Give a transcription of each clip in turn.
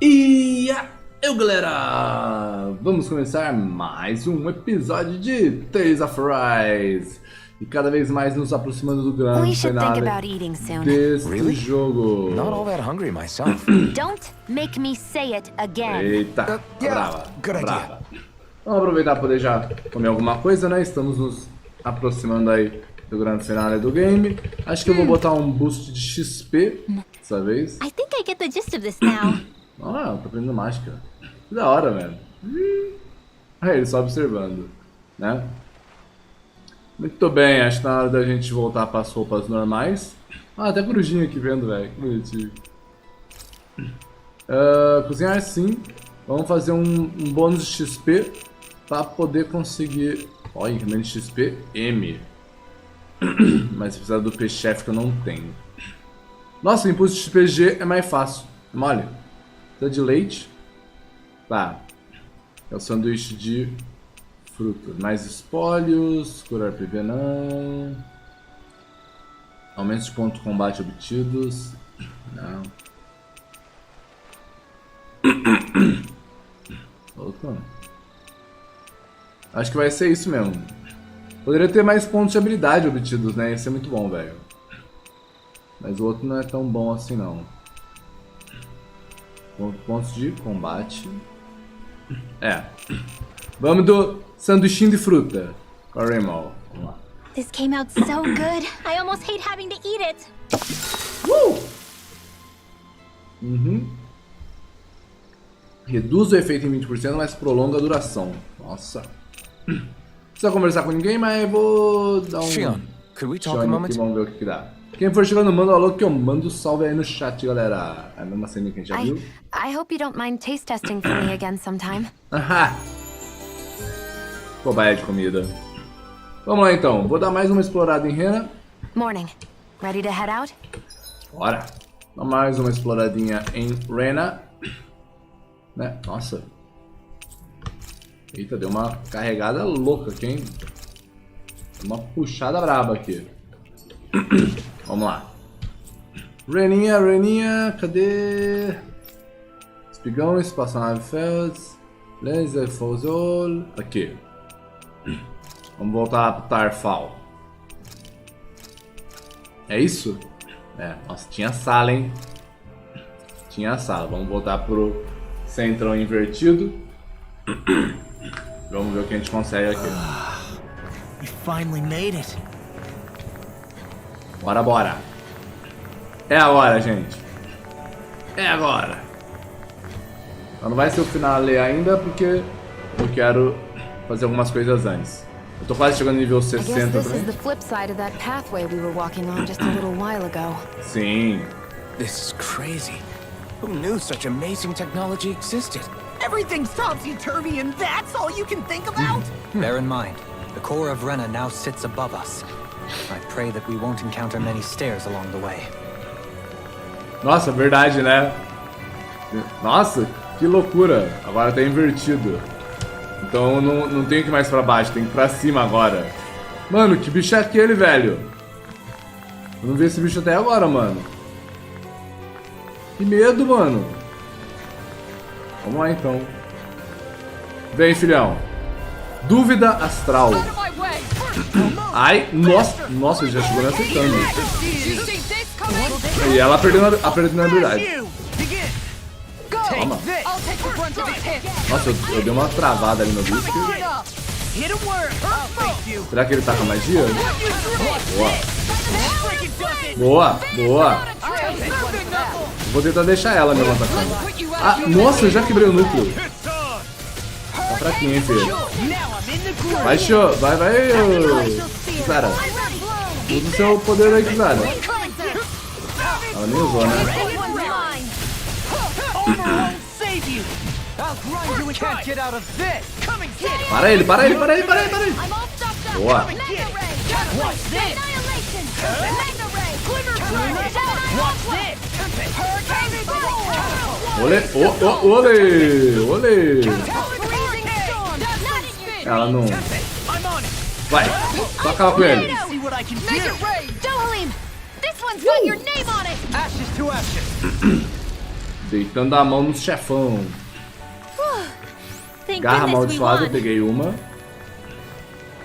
E eu, galera, vamos começar mais um episódio de Tales of Rise. E cada vez mais nos aproximando do grande finale desse jogo. Not all that hungry myself. Don't make me say it again. Eita, brava. Vamos aproveitar para poder já comer alguma coisa, né? Estamos nos aproximando aí do grande finale do game. Acho que eu vou botar um boost de XP dessa vez. I think I get the gist of this now. Ah, tô aprendendo mágica. Que da hora, velho. Aí, ele só observando, né? Muito bem, acho que tá na hora da gente voltar para as roupas normais. Ah, até corujinha aqui vendo, velho. Que bonitinho. Cozinhar sim. Vamos fazer um bônus de XP para poder conseguir... Olha, incremento de XP M. Mas precisa do peixe-chefe que eu não tenho. Nossa, o impulso de XP G é mais fácil. Mole. Precisa de leite. Tá. É o sanduíche de fruta. Mais espólios. Curar PV não. Aumento de ponto de combate obtidos. Não. Opa. Acho que vai ser isso mesmo. Poderia ter mais pontos de habilidade obtidos, né? Ia ser muito bom, velho. Mas o outro não é tão bom assim, não. Pontos de combate. É. Vamos do sanduichinho de fruta. Corremo. Vamos lá. This came out so good. I almost hate having to eat it. Reduz o efeito em 20%, mas prolonga a duração. Nossa. Não precisa conversar com ninguém, mas vou dar um... Shion, could we talk a moment? Vamos ver o que dá. Quem for chegando, manda um alô que eu mando salve aí no chat, galera. É a mesma cena que a gente já viu. I hope you don't mind taste testing for me again sometime. Ahá. Cobaia de comida. Vamos lá então, vou dar mais uma explorada em Rena. Morning. Ready to head out? Bora. Dá mais uma exploradinha em Rena. Né? Nossa. Eita, deu uma carregada louca aqui, hein? Uma puxada braba aqui. Vamos lá. Reninha, cadê? Espigão, espaçonave Felds. Laser Fozol. Aqui. Vamos voltar pro Tarfal. É isso? É, nossa, tinha sala, hein? Tinha sala. Vamos voltar pro Centrão Invertido. Vamos ver o que a gente consegue aqui. We finally made it. Bora. É agora, gente. É agora. Não vai ser o finale ainda, porque eu quero fazer algumas coisas antes. Eu tô quase chegando no nível 60 também. Sim. This is crazy. Who knew such amazing technology existed? Everything's topsy-turvy and that's all you can think about? Bear in mind, the core of Rena now sits above us. I pray that we won't encounter many stairs along the way. Nossa, verdade, né? Nossa, que loucura. Agora tá invertido. Então não tem que ir mais pra baixo, tem que ir pra cima agora. Mano, que bicho é aquele, velho? Eu não vi esse bicho até agora, mano. Que medo, mano. Vamos lá, então. Vem, filhão. Dúvida astral. Ai, nossa, ele já chegou me acertando. E ela perdendo a habilidade. Toma. Nossa, eu dei uma travada ali no bicho. Será que ele tá com magia? Boa. Vou tentar deixar ela mesmo atacando. Ah, nossa, eu já quebrei o núcleo. Tá fraquinho, hein, filho. Vai, show. Vai, Clara. Usa o seu poder aí, Clara. Ela nem usou, né? Para ele. Boa. Olê. Ela não... Vai, só acaba com ele. Deitando a mão no chefão. Thank Garra goodness we amaldiçoada, eu won. peguei uma.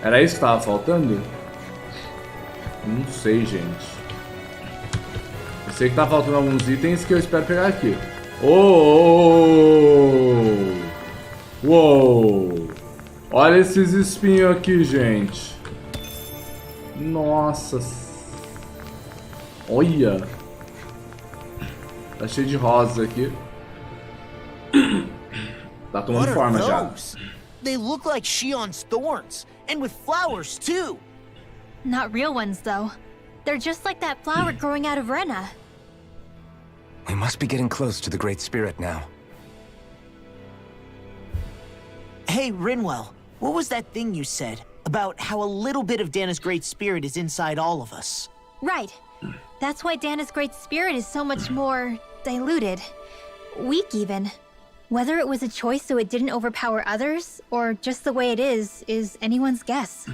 Era isso que tava faltando? Não sei, gente. Eu sei que tá faltando alguns itens que eu espero pegar aqui. Oh! Uou! Olha esses espinhos aqui, gente. Nossa. Olha. Tá cheio de rosas aqui. Tá tomando What forma are já. those? They look like Shion's thorns, and with flowers too. Not real ones, though. They're just like that flower growing out of Rena. We must be getting close to the Great Spirit now. Hey, Rinwell, what was that thing you said about how a little bit of Dana's Great Spirit is inside all of us? Right. That's why Dana's great spirit is so much more diluted. Weak, even. Whether it was a choice so it didn't overpower others, or just the way it is anyone's guess.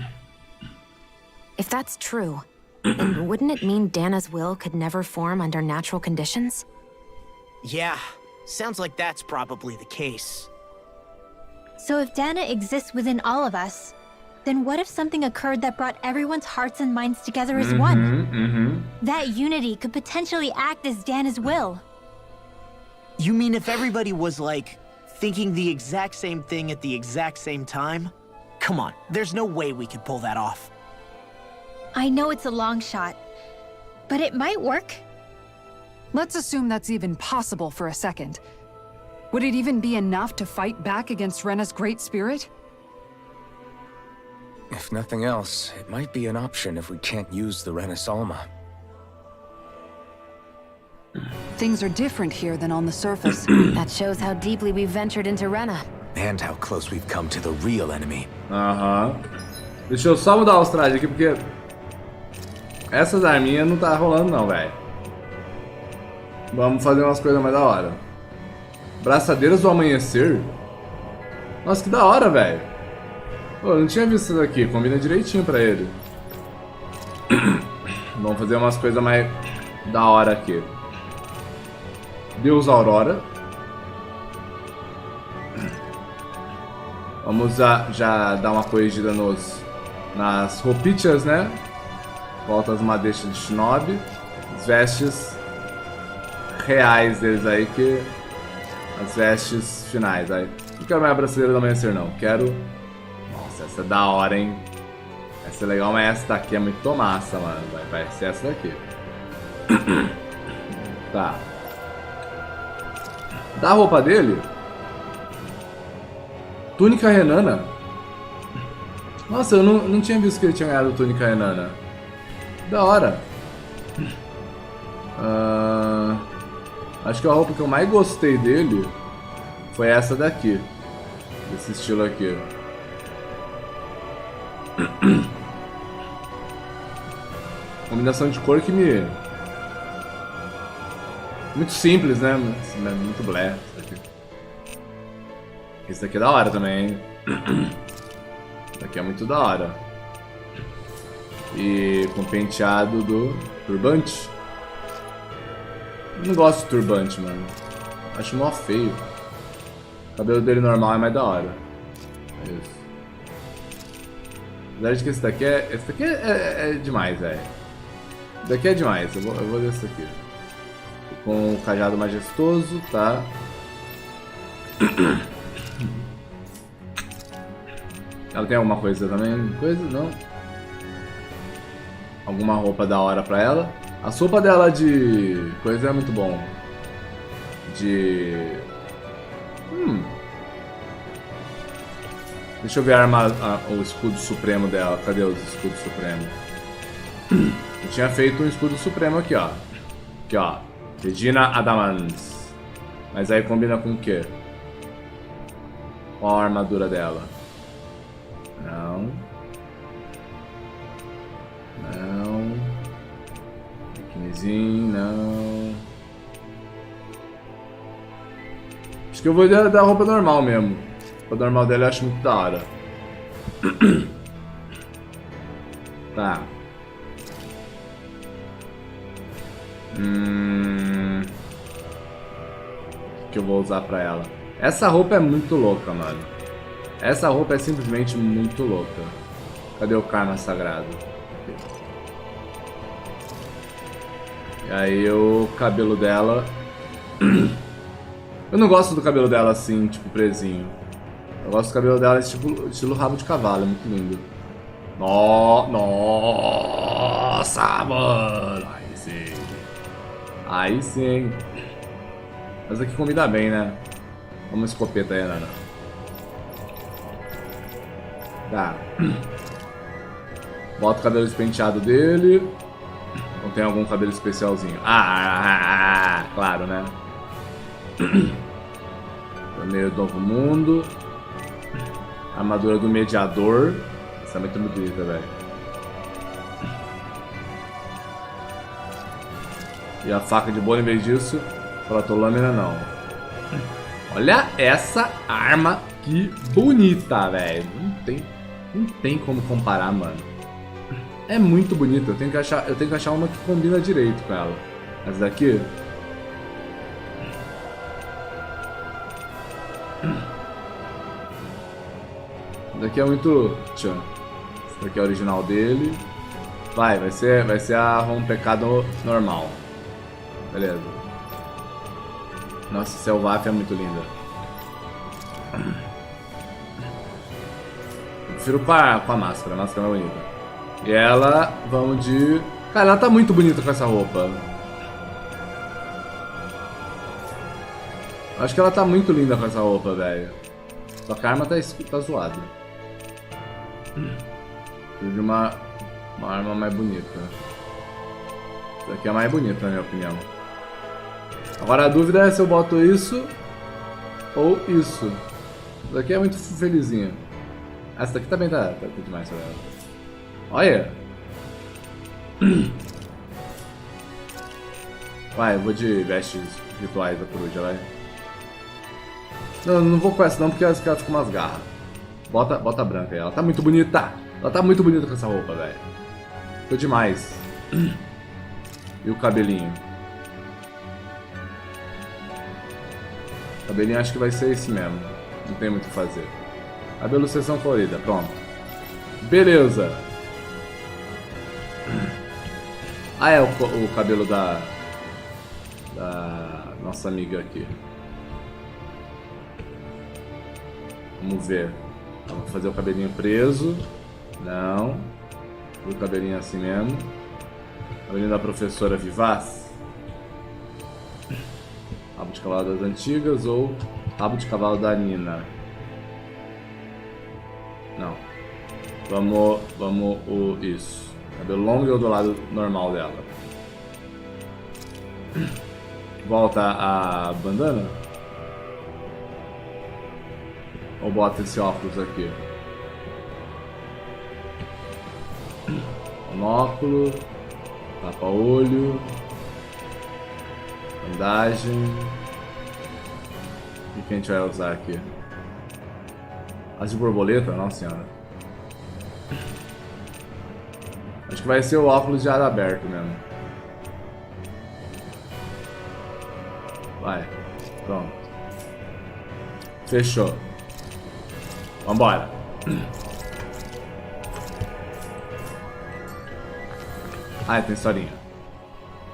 If that's true, then wouldn't it mean Dana's will could never form under natural conditions? Yeah, sounds like that's probably the case. So if Dana exists within all of us, then what if something occurred that brought everyone's hearts and minds together as one? That unity could potentially act as Dana's will. You mean if everybody was, like, thinking the exact same thing at the exact same time? Come on, there's no way we could pull that off. I know it's a long shot, but it might work. Let's assume that's even possible for a second. Would it even be enough to fight back against Rena's great spirit? If nothing else, it might be an option if we can't use the Renasalma. Things are different here than on the surface. That shows how deeply we've ventured into Rena. And how close we've come to the real enemy. Deixa eu só mudar os trajes aqui, porque essas arminhas não tá rolando não, velho. Vamos fazer umas coisas mais da hora. Braçadeiras do amanhecer? Nossa, que da hora, velho. Pô, eu não tinha visto isso daqui, combina direitinho pra ele. Vamos fazer umas coisas mais da hora aqui. Deus Aurora. Vamos já dar uma corrigida nas roupitas, né? Volta as madeixas de shinobi. As vestes reais deles aí, que as vestes finais. Aí. Não quero mais a braçadeira do amanhecer, não. Quero... Nossa, essa é da hora, hein? Essa é legal, mas essa daqui é muito massa, mano. Vai ser essa daqui. Tá. Da roupa dele... Túnica Renana. Nossa, eu não tinha visto que ele tinha ganhado túnica Renana. Da hora. Acho que a roupa que eu mais gostei dele foi essa daqui. Desse estilo aqui. Combinação de cor que me... Muito simples, né? Muito blé. Esse daqui é da hora também, hein? Esse daqui é muito da hora. E com penteado do turbante. Eu não gosto de turbante, mano. Acho mó feio. O cabelo dele normal é mais da hora. É isso. Apesar de que esse daqui é demais, velho. Esse daqui é demais. Eu vou desse aqui. Com o cajado majestoso, tá? Ela tem alguma coisa também? Coisa? Não. Alguma roupa da hora pra ela. A roupa dela de... coisa é muito bom. De... Deixa eu ver o escudo supremo dela. Cadê o escudo supremo? Eu tinha feito um escudo supremo aqui, ó. Aqui, ó. Regina Adamans. Mas aí combina com o quê? Qual a armadura dela? Não. Não. Biquinizinho, não. Acho que eu vou dar a roupa normal mesmo. A roupa normal dela eu acho muito da hora. Tá. que eu vou usar pra ela. Essa roupa é muito louca, mano. Essa roupa é simplesmente muito louca. Cadê o karma sagrado? Aqui. E aí o cabelo dela... Eu não gosto do cabelo dela assim, tipo presinho. Eu gosto do cabelo dela estilo rabo de cavalo, é muito lindo. Nossa, mano! Aí sim. Aí sim. Mas aqui combina bem, né? Vamos escopeta aí, Nana. Tá. Bota o cabelo despenteado dele. Não tem algum cabelo especialzinho? Claro, né? Torneio do Novo Mundo. Armadura do Mediador. Essa é muito bonita, velho. E a faca de boa, em vez disso, protolâmina não. Olha essa arma, que bonita, velho. Não tem como comparar, mano. É muito bonita. Eu tenho que achar uma que combina direito com ela. Essa daqui. Essa daqui é muito tchan. Essa daqui é a original dele. Vai ser a um pecado normal. Beleza. Nossa, Selvaf é muito linda. Eu prefiro com a máscara. A máscara é bonita. E ela, vamos de... Cara, ela tá muito bonita com essa roupa. Acho que ela tá muito linda com essa roupa, velho. Só que a arma tá zoada. Preciso de uma arma mais bonita. Essa aqui é a mais bonita, na minha opinião. Agora a dúvida é se eu boto isso ou isso. Essa daqui é muito felizinha. Essa daqui também tá demais pra ela. Olha! Vai, eu vou de vestes rituais da coruja, vai. Não vou com essa não, porque ela fica com umas garras. Bota a branca aí, ela tá muito bonita! Ela tá muito bonita com essa roupa, velho. Ficou demais. E o cabelinho? O cabelinho acho que vai ser esse mesmo. Não tem muito o que fazer. Cabelo sessão colorida, pronto. Beleza! Ah, é o cabelo da nossa amiga aqui. Vamos ver. Vamos fazer o cabelinho preso. Não. O cabelinho assim mesmo. Cabelinho da professora Vivaz. Rabo de cavalo das antigas ou rabo de cavalo da Nina. Não. Vamos isso. Cabelo longo e eu do lado normal dela. Volta a bandana? Ou bota esse óculos aqui? Monóculo. Tapa-olho. Bandagem. O que a gente vai usar aqui? As de borboleta? Nossa senhora. Acho que vai ser o óculos de ar aberto mesmo. Vai. Pronto. Fechou. Vambora. Ah, tem historinha.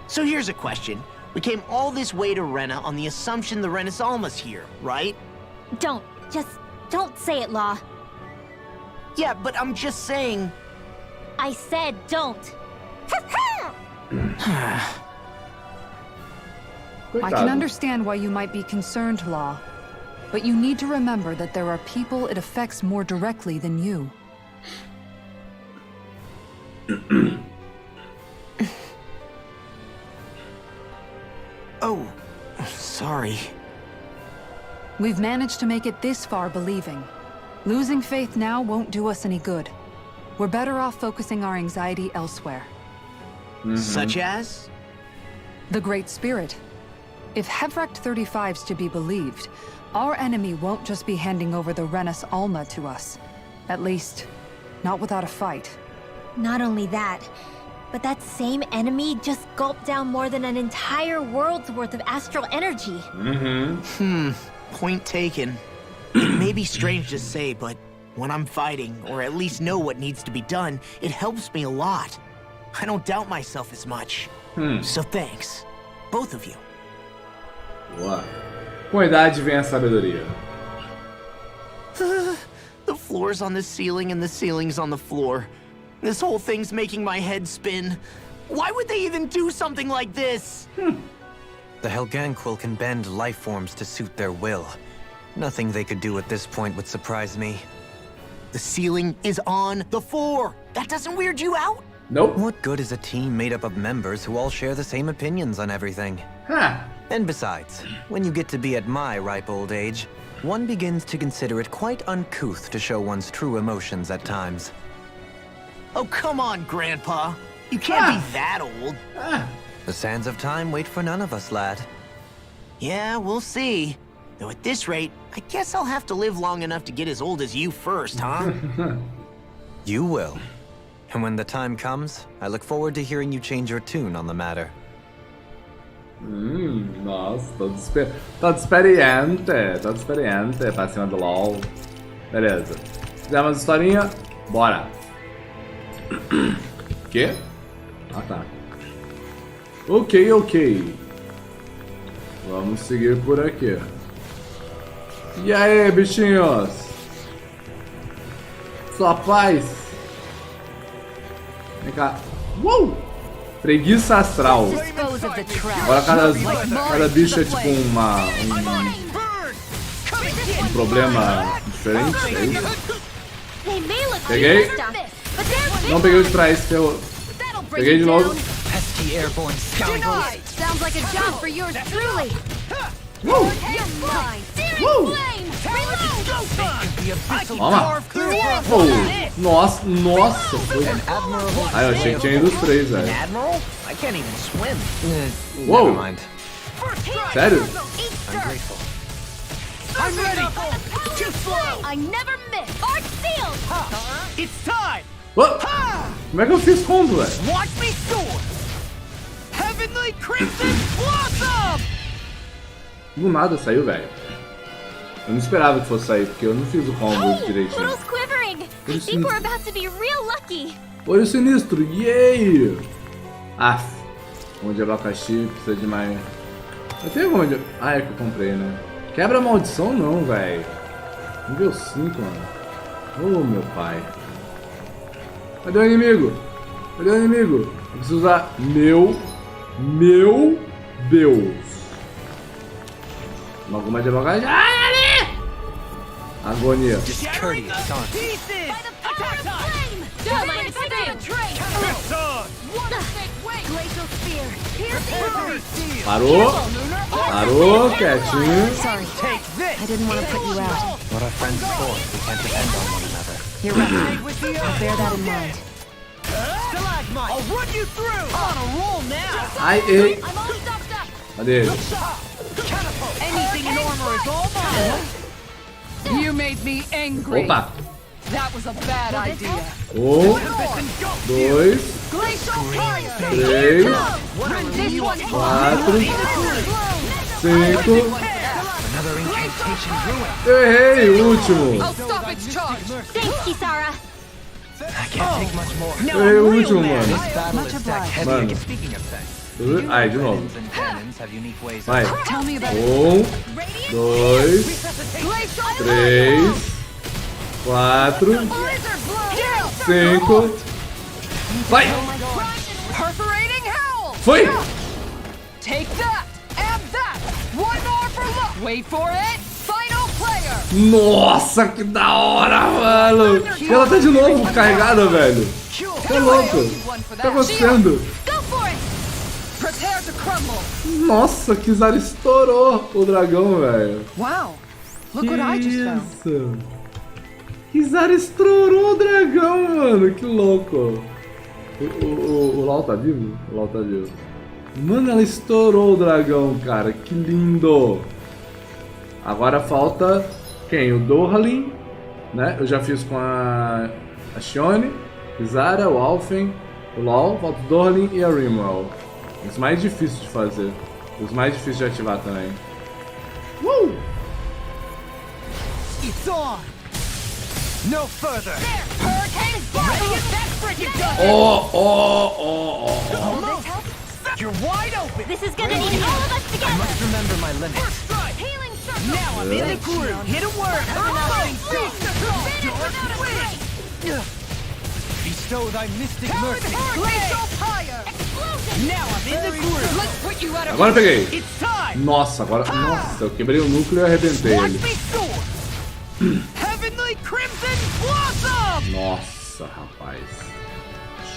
So here's a question. We came all this way to Rena on the assumption the Rena's almost here, right? Don't say it, Law. Yeah, but I'm just saying... I said don't. I can understand why you might be concerned, Law. But you need to remember that there are people it affects more directly than you. Oh, sorry. We've managed to make it this far believing. Losing faith now won't do us any good. We're better off focusing our anxiety elsewhere. Such as? The Great Spirit. If Hevrecht 35's to be believed, our enemy won't just be handing over the Renas Alma to us. At least, not without a fight. Not only that, but that same enemy just gulped down more than an entire world's worth of astral energy. Point taken. It may be strange to say, but when I'm fighting, or at least know what needs to be done, it helps me a lot. I don't doubt myself as much. So thanks, both of you. Boa. Com a idade vem a sabedoria. The floor's on the ceiling and the ceiling's on the floor. This whole thing's making my head spin. Why would they even do something like this? The Helganquil can bend life forms to suit their will. Nothing they could do at this point would surprise me. The ceiling is on the floor. That doesn't weird you out? Nope. What good is a team made up of members who all share the same opinions on everything? Huh. And besides, when you get to be at my ripe old age, one begins to consider it quite uncouth to show one's true emotions at times. Oh, come on, Grandpa. You can't be that old. The sands of time wait for none of us, lad. Yeah, we'll see. Though at this rate, I guess I'll have to live long enough to get as old as you first, huh? You will. And when the time comes, I look forward to hearing you change your tune on the matter. Nossa, todo experiente pra cima do LOL. Beleza. Fizemos a historinha, bora. Quê? Ah, tá. Ok. Vamos seguir por aqui. E aí, bichinhos? Sua paz? Vem cá. Preguiça astral. Agora cada bicho é tipo um problema diferente, é isso? Peguei. Não peguei o de trás, ferrou. Peguei de novo. Pesky airborne scoundrels. Sounds like a job for yours truly. Toma. Nossa. Foi. Ah, eu achei que tinha ido os três, velho. Admiral? I can't even swim. Uou. Never mind. Sério? I'm grateful. I'm ready! Too slow! I never miss. Arc sealed. It's time! Ué? Como é que eu fiz combo, velho? Watch me soar! Heavenly Crimson Blossom! Do nada saiu, velho. Eu não esperava que fosse sair, porque eu não fiz o combo direitinho. Little's quivering. I think we're about to be real lucky. Olho sinistro, yay! Aff, pão de abacaxi, precisa de mais... Eu tenho pão de... Ah, é que eu comprei, né? Quebra a maldição não, velho. Nível 5, mano. Oh, meu pai. Cadê o inimigo? Eu preciso usar meu Deus. Alguma de abacaxi. Ai, ali! Agonia. Discourteous, aren't you? Parou, quietinho. Sorry. I didn't want to put you out. What are friends for if we can't depend on one another? You're right. I'll bear that in mind. I'll run you through! On a roll now! Ai, ei. Cadê ele? Anything in armor is all mine! You made me angry. Opa. That was a bad idea. 1, 2, Glacial fire! 3, This one 4, 5. Another incantation ruin. Eu errei o último. I'll stop its charge. Thanks, Kisara. I can't take much more. Eu errei o último, mano. This battle is stacked heavy Mano. against. Speaking of things, Ai, de novo. and cannons have unique ways Vai. of... Tell me about 1, 2, 3, 4, 5. Vai! perforating howl. Foi! Take that and that. One more for luck. Wait for it. Final player. Nossa, que da hora, mano! E ela tá de novo carregada, velho. Tá louco? One for O que tá that. acontecendo? Go for it. Prepare to crumble. Nossa, Kizar estourou o dragão, velho. Wow. Look what I just found. Isso. Kizar estourou o dragão, mano. Que louco. O Lau tá vivo? O Lau tá vivo. Mano, ela estourou o dragão, cara. Que lindo. Agora falta quem? O Dohalin, né? Eu já fiz com a Shione, Kizara, o Alphen o LoL, falta o Dorlin e a Rimwell. Os mais difíceis de fazer. Os mais difíceis de ativar também. It's on. No further. Hurricane You're wide open. This is gonna need all of us I together. must remember my limits. Healing circle. Now I'm in the groove. Hit a word. Bestow thy mystic mercy. Glacial fire. Now I'm in the groove. Let's put you out of Agora eu peguei. It's time. Nossa, agora... Nossa, eu quebrei o núcleo e arrebentei Watch ele. me soar. Heavenly Crimson Blossom. Nossa, rapaz.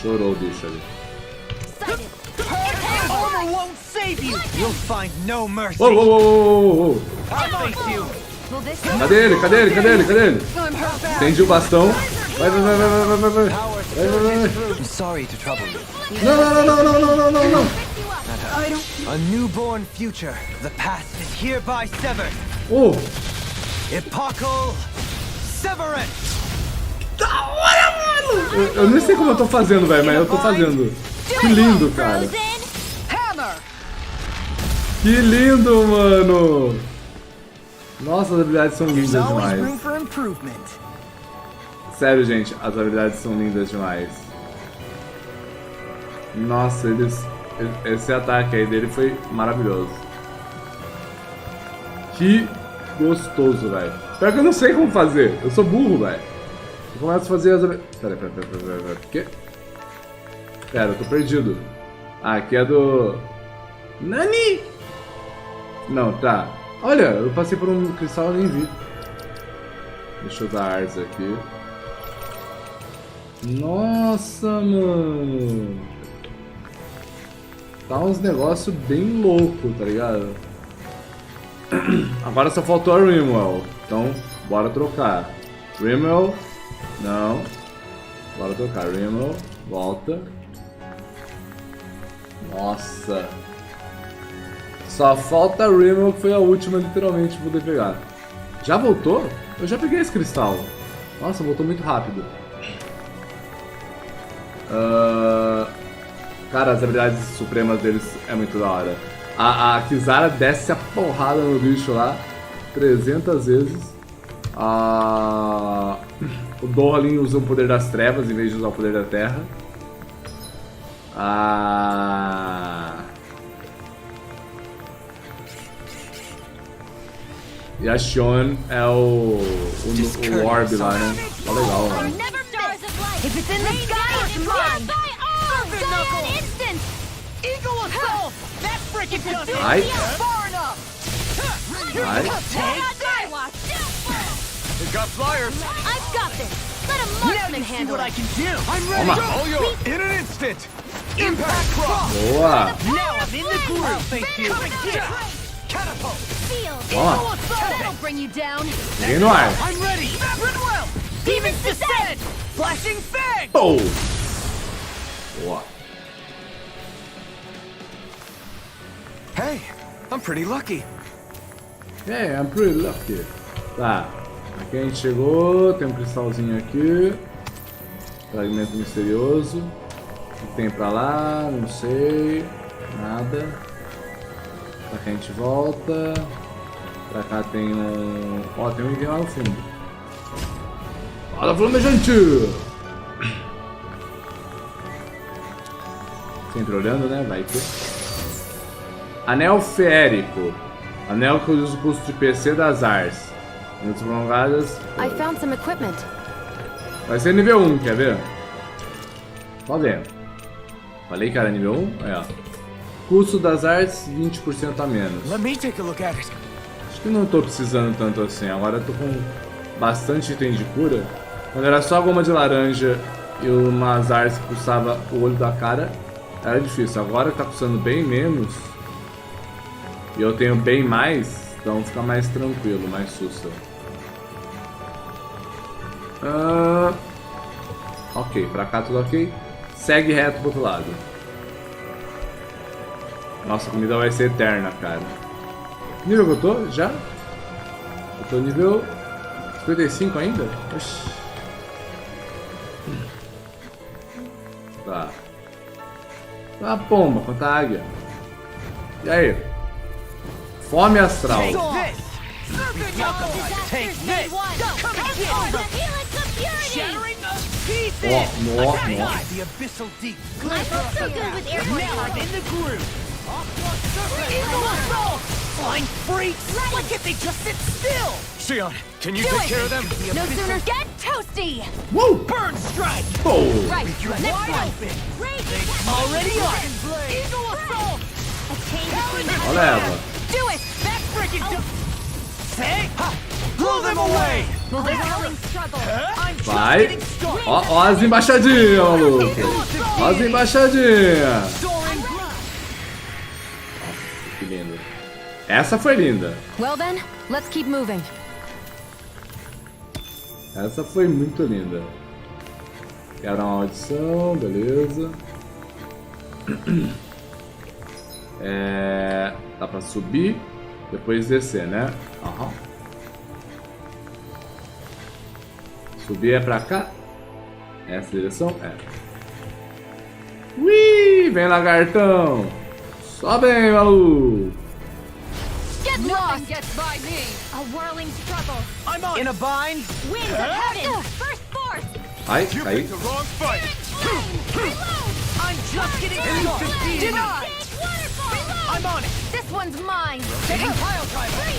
Chorou o bicho ali. Armor won't save you. You'll find no mercy. Uou, uou, uou, uou, uou. I'll face you. Cadê ele? Cadê ele? Cadê ele? Cadê ele? Estendi o bastão. Vai, vai, vai, vai, vai, vai, vai. Vai, vai, vai. I'm sorry to trouble you. Não, não, não, não, não, não, não, não. A newborn future. The past is hereby severed. Oh, Epochal Severance. eu nem sei como eu tô fazendo, velho, mas eu tô fazendo. Que lindo, cara. Hammer. Que lindo, mano. Nossa, as habilidades são lindas There's always room demais. for improvement. Sério, gente, as habilidades são lindas demais. Nossa, esse ataque aí dele foi maravilhoso. Que gostoso, velho. Pior que eu não sei como fazer. Eu sou burro, velho. Eu começo a fazer as... Pera. Que? Pera, eu tô perdido. Ah, aqui é do... Nani? Não, tá. Olha, eu passei por um cristal e nem vi. Deixa eu usar Ars aqui. Nossa, mano. Tá uns negócios bem loucos, tá ligado? Agora só faltou a Rimwell. Então, bora trocar. Rimwell. Não. Bora trocar. Rimwell. Volta. Nossa. Só falta a Rimwell, que foi a última, literalmente, pra poder pegar. Já voltou? Eu já peguei esse cristal. Nossa, voltou muito rápido. Cara, as habilidades supremas deles é muito da hora. A Kizara desce a porrada no bicho lá 300 vezes. O Dorlin usa o poder das trevas em vez de usar o poder da terra. E a Xion é o Orb lá, né? Tá legal, mano. If it's in the sky, it's mine. Eagle assault. That frickin' does it. Ai. Far enough. Ai. We've got flyers. I've got this. Let a Now marksman you see handle what I it. can do. I'm ready. Toma. Oh, yo, in an instant. Impact cross. Boa! Now I'm in the groove. I'll face you. Catapult. Toma! That'll bring you down. Peguei no ar. I'm ready. Ridwell. Demon's descent. Flashing fang. Pou! Boa! Hey, I'm pretty lucky. É, I'm pretty lucky. Tá. Aqui a gente chegou. Tem um cristalzinho aqui. Fragmento misterioso. O que tem pra lá? Não sei. Nada. Pra cá a gente volta. Pra cá tem um... Ó, tem um item lá no fundo. Fala, flamejante! Sempre olhando, né? Vai ter. Anel Feérico. Anel que usa o custo de PC das Ars. Minutos prolongadas. I found some equipment. Vai ser nível 1, quer ver? Só vendo. Falei que era nível 1? Aí, ó. Custo das artes, 20% a menos. Let me take a look at it. Acho que não tô precisando tanto assim. Agora eu tô com bastante item de cura. Quando era só goma de laranja e umas artes que custava o olho da cara, era difícil. Agora tá custando bem menos. E eu tenho bem mais, então fica mais tranquilo, mais sussa. Ok, pra cá tudo ok. Segue reto pro outro lado. Nossa, a comida vai ser eterna, cara. Que nível que eu tô? Já? Eu tô nível 55 ainda? Oxi. Tá. Uma pomba contra a águia. E aí? Fome astral. Flying freaks! Why can't they just sit still? Sion, can you take care of them? No sooner get toasty! Woo! Burn strike! Oh! Right, next one! Already on! Eagle assault! A change between Olha ela. Do it! Backbreaking! Say! Blow them away! The howling struggle! I'm just Vai. getting started! Ó as embaixadinhas, maluco. Ó as embaixadinhas. Soaring Que lindo. Essa foi linda. Well then, let's keep moving. Essa foi muito linda. Quero uma audição, beleza. Dá pra subir, depois descer, né? Aham. Subir é pra cá? Essa direção? É. Ui, vem lagartão. Sobe aí, maluco. Get lost! Gets by me! A whirling struggle. I'm on! In a bind? Winds of heaven. First force. Ai, You caí. picked the wrong fight. I'm just getting started! Denied! I'm on it! This one's mine. Taking pile driver!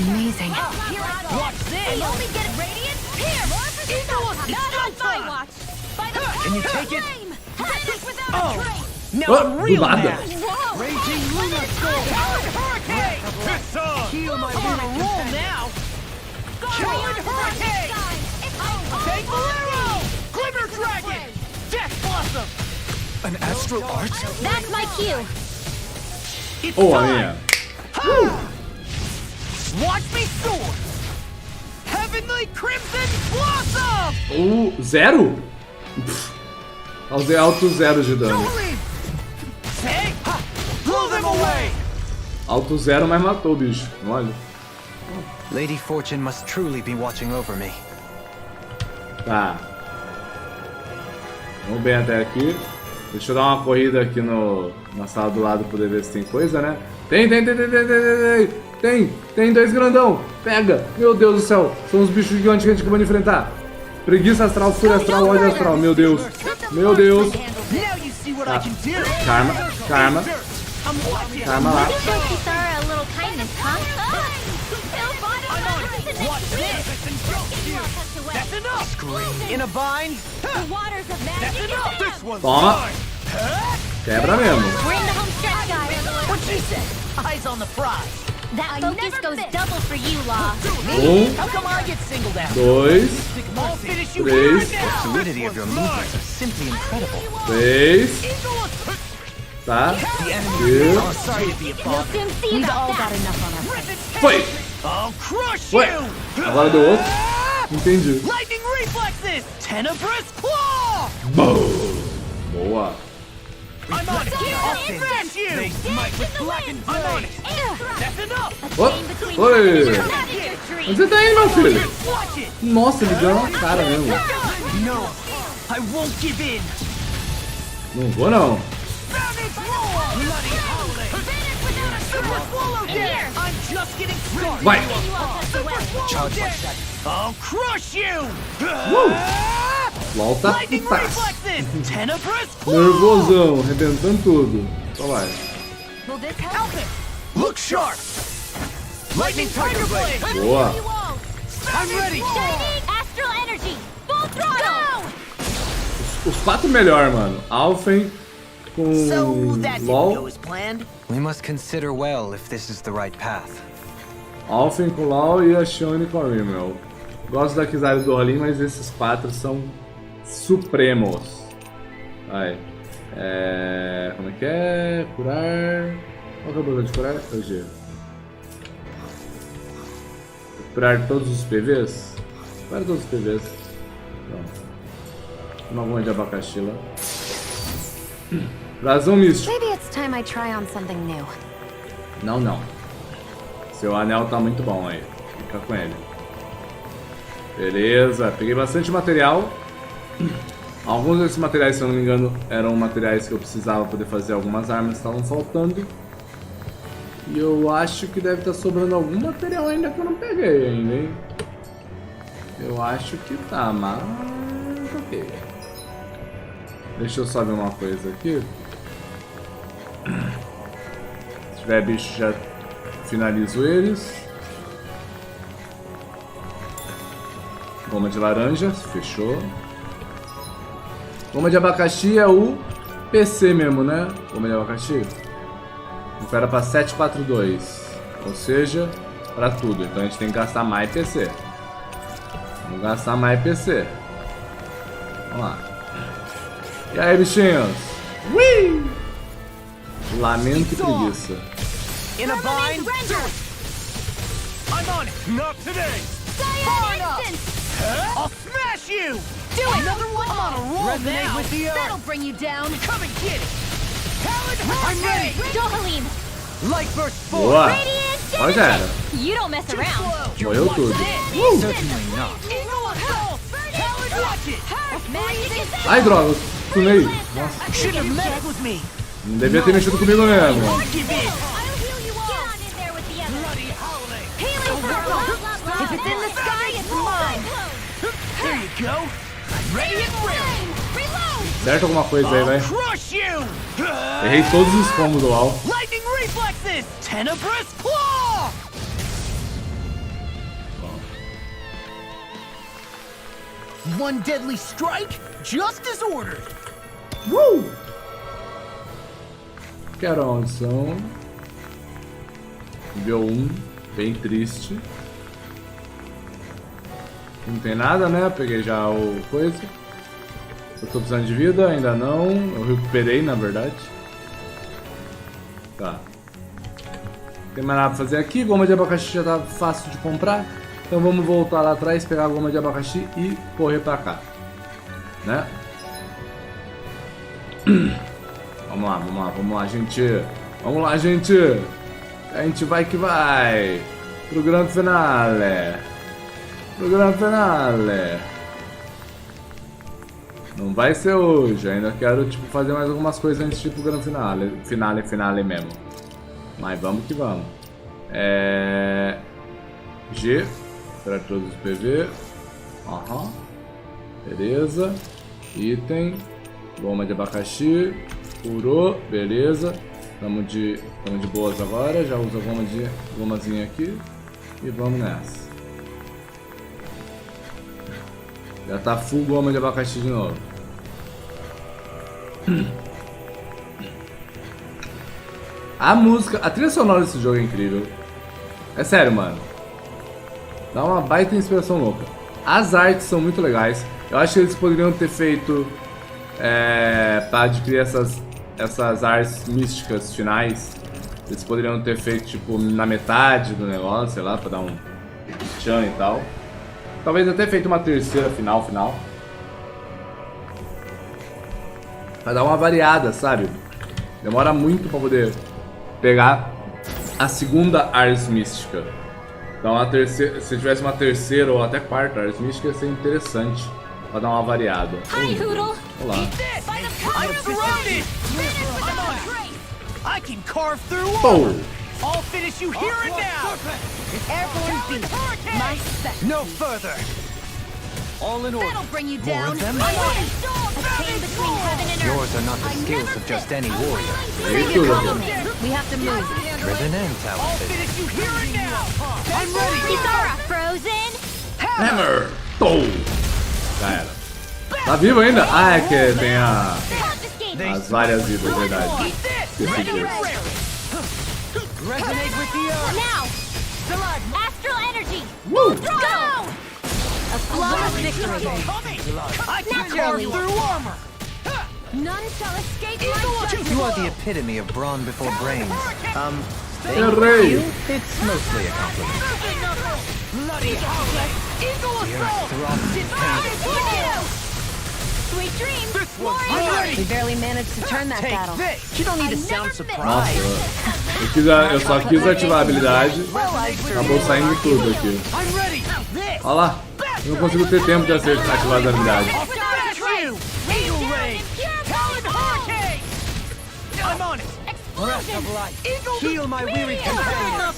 Amazing. Watch this! I only get radiant. Here, more for the not on my watch. By the Can you take it? flame. Vanish without a Oh! trace. Now Oh, I'm real do nada. mad! Whoa. Raging Lunar Storm! Hurricane! It's on. Heal my on a roll now! Killing Hurricane! Take Bolero! Glimmer Dragon! Death Blossom! An astral arch? That's my cue. It's Oh, a time! minha. Watch me soar! Heavenly Crimson Blossom! Zero? Causei alto zero de dano. Don't leave! Say, ha! Blow them away! Alto zero, mas matou o bicho. Olha. Lady Fortune must truly be watching over me. Tá. Vamos bem até aqui. Deixa eu dar uma corrida aqui na sala do lado pra poder ver se tem coisa, né? Tem dois grandão. Pega. Meu Deus do céu. São os bichos gigantes que a gente acabou de enfrentar. Preguiça astral, fúria astral, ódio astral. Meu Deus. Meu Deus. Now you see what I can do! Calma, calma. I'm watching! Calma lá. Think you saw a little kindness, huh? I'm on it! Watch this! That's enough! In a bind? The waters of That's magic. enough! This one's Toma. mine! Quebra mesmo. We're in the home stretch, guys. What she said? Eyes on the prize! That focus goes double for you, Law. How come I get singled out? 2, I'll finish you Três. here now! Fluidity of your movements is simply incredible. 3. Tá. E... Oh, sorry to be a bother. Soon see We've about all that. got enough on our Foi. plate. I'll crush Ué. you! Agora deu outro. Entendi. Lightning reflexes! Tenebrous claw! Boa. I'm on it! I'll finish you! They smite with blackened blade! That's enough! Oi. Oi. Onde você tá indo, meu filho? Watch it! Nossa, ele deu uma cara mesmo. No! I won't give in! Não vou, não. Savage roar! Bloody howling! Super swallow dare! I'm just getting started! Vai. Super swallow dare! I'll crush you! Volta. Lightning reflexes! Tenebrous claw! Nervosão, arrebentando tudo. Só vai. Will this help? Alpha! Look sharp! Lightning Tiger Blade! Boa. I'm ready! Astral energy. Full throttle. Os 4 melhor, mano. Alphen com So that didn't go LOL. as planned. We must consider well if this is the right path. Alphen com LOL e a Shone com a Rimmel. Gosto da Kizari do Rolim, mas esses 4 são supremos. Vai. Como é que é? Curar. Qual que é o botão de curar? É o G. Curar todos os PVs? Curar todos os PVs. Pronto. Uma goma de abacaxi lá. Brasão místico. Maybe it's time I try on something new. Não, não. Seu anel tá muito bom aí. Fica com ele. Beleza, peguei bastante material. Alguns desses materiais, se eu não me engano, eram materiais que eu precisava para poder fazer algumas armas que estavam faltando. E eu acho que deve estar sobrando algum material ainda que eu não peguei ainda, hein? Eu acho que tá, mas... ok. Deixa eu só ver uma coisa aqui. Se tiver bicho, já finalizo eles. Goma de laranja, fechou. Goma de abacaxi é o PC mesmo, né? Goma de abacaxi. O cara para 742. Ou seja, para tudo. Então a gente tem que gastar mais PC. Vamos gastar mais PC. Vamos lá. E aí, bichinhos? Ui! Lamento e preguiça. In a bind? I'm on it! Not today! Far enough! I'll smash you! Do it! Another one! I'm on a roll Resonate now! with the earth. That'll bring you down! Come and get it! Talon I'm ready! Dohalim! Light burst forth! Boa! Radiant Ó, já era. Genesis! You don't mess around! Morreu tudo. Certainly not. Eagle assault! Talon watch it! Magic Ai, droga, tunei. Nossa, Shouldn't have messed with me. não devia ter mexido comigo mesmo. Give in! I'll heal you all! Get on in there with the others! Bloody holiday! Healing circle! If it's in the sky, it's mine! There you go! I'm ready and ready! Reload! Certo alguma coisa aí, vai. Crush you! Errei todos os combos do UAU. Lightning reflexes! Tenebrous claw! One deadly strike, just as ordered. Quero onde são. Nível 1, bem triste. Não tem nada, né? Peguei já o coisa. Eu tô precisando de vida, ainda não. Eu recuperei, na verdade. Tá. Não tem mais nada pra fazer aqui. Goma de abacaxi já tá fácil de comprar. Então vamos voltar lá atrás, pegar a goma de abacaxi e correr pra cá. Né? Vamos lá, vamos lá, vamos lá, gente. Vamos lá, gente. A gente vai que vai. Pro grande finale. Pro grande finale. Não vai ser hoje. Ainda quero tipo, fazer mais algumas coisas antes de ir pro grande finale. Finale mesmo. Mas vamos que vamos. G. Para todos os PV. Aham. Beleza. Item. Goma de abacaxi. Curou. Beleza. Tamo de boas agora. Já usa gomazinha aqui. E vamos nessa. Já tá full goma de abacaxi de novo. A música, a trilha sonora desse jogo é incrível. É sério, mano. Dá uma baita inspiração louca. As artes são muito legais. Eu acho que eles poderiam ter feito para adquirir essas artes místicas finais. Eles poderiam ter feito tipo na metade do negócio, sei lá, pra dar um tchan e tal. Talvez até feito uma terceira final. Pra dar uma variada, sabe? Demora muito pra poder pegar a segunda arte mística. Então a terceira, se tivesse uma terceira ou até quarta arte mística, ia ser interessante pra dar uma variada. Hi, Hoodle! Olá. I'm surrounded! I'm on it! I can carve through Pô! armor! I'll finish you here and now! Airborne beast! My special! No further. All in order. That'll bring you More down! of them? A chain between heaven and earth! Yours are not the skills of just any warrior. Ei, tudo aqui. We have to move! Driven and I'll talented. finish you here and now! I'm ready! Kisara, frozen! Hammer! Tom! Já era. Tá vivo ainda? Ah, é que tem as várias vidas, verdade. Eat this! Esqueci Ready and disso. rare! Resonate with the earth. Now! Astral energy! Woo! Go! A flawless victory! I can carve through armor! None shall escape my judgment! You are the epitome of brawn before brains. Errei! It's mostly a compliment. Bloody holiday! Eagle assault! Tornado! Sweet dreams! This one's Warrior! ready! We barely managed to turn that Take battle. this. You don't need to sound Nossa, surprised. eu só quis ativar a habilidade. Acabou saindo tudo aqui. I'm ready! This! Olha lá. Eu não consigo ter tempo de ativar a habilidade. I'll smash you! breath of life. Heal my weary companion.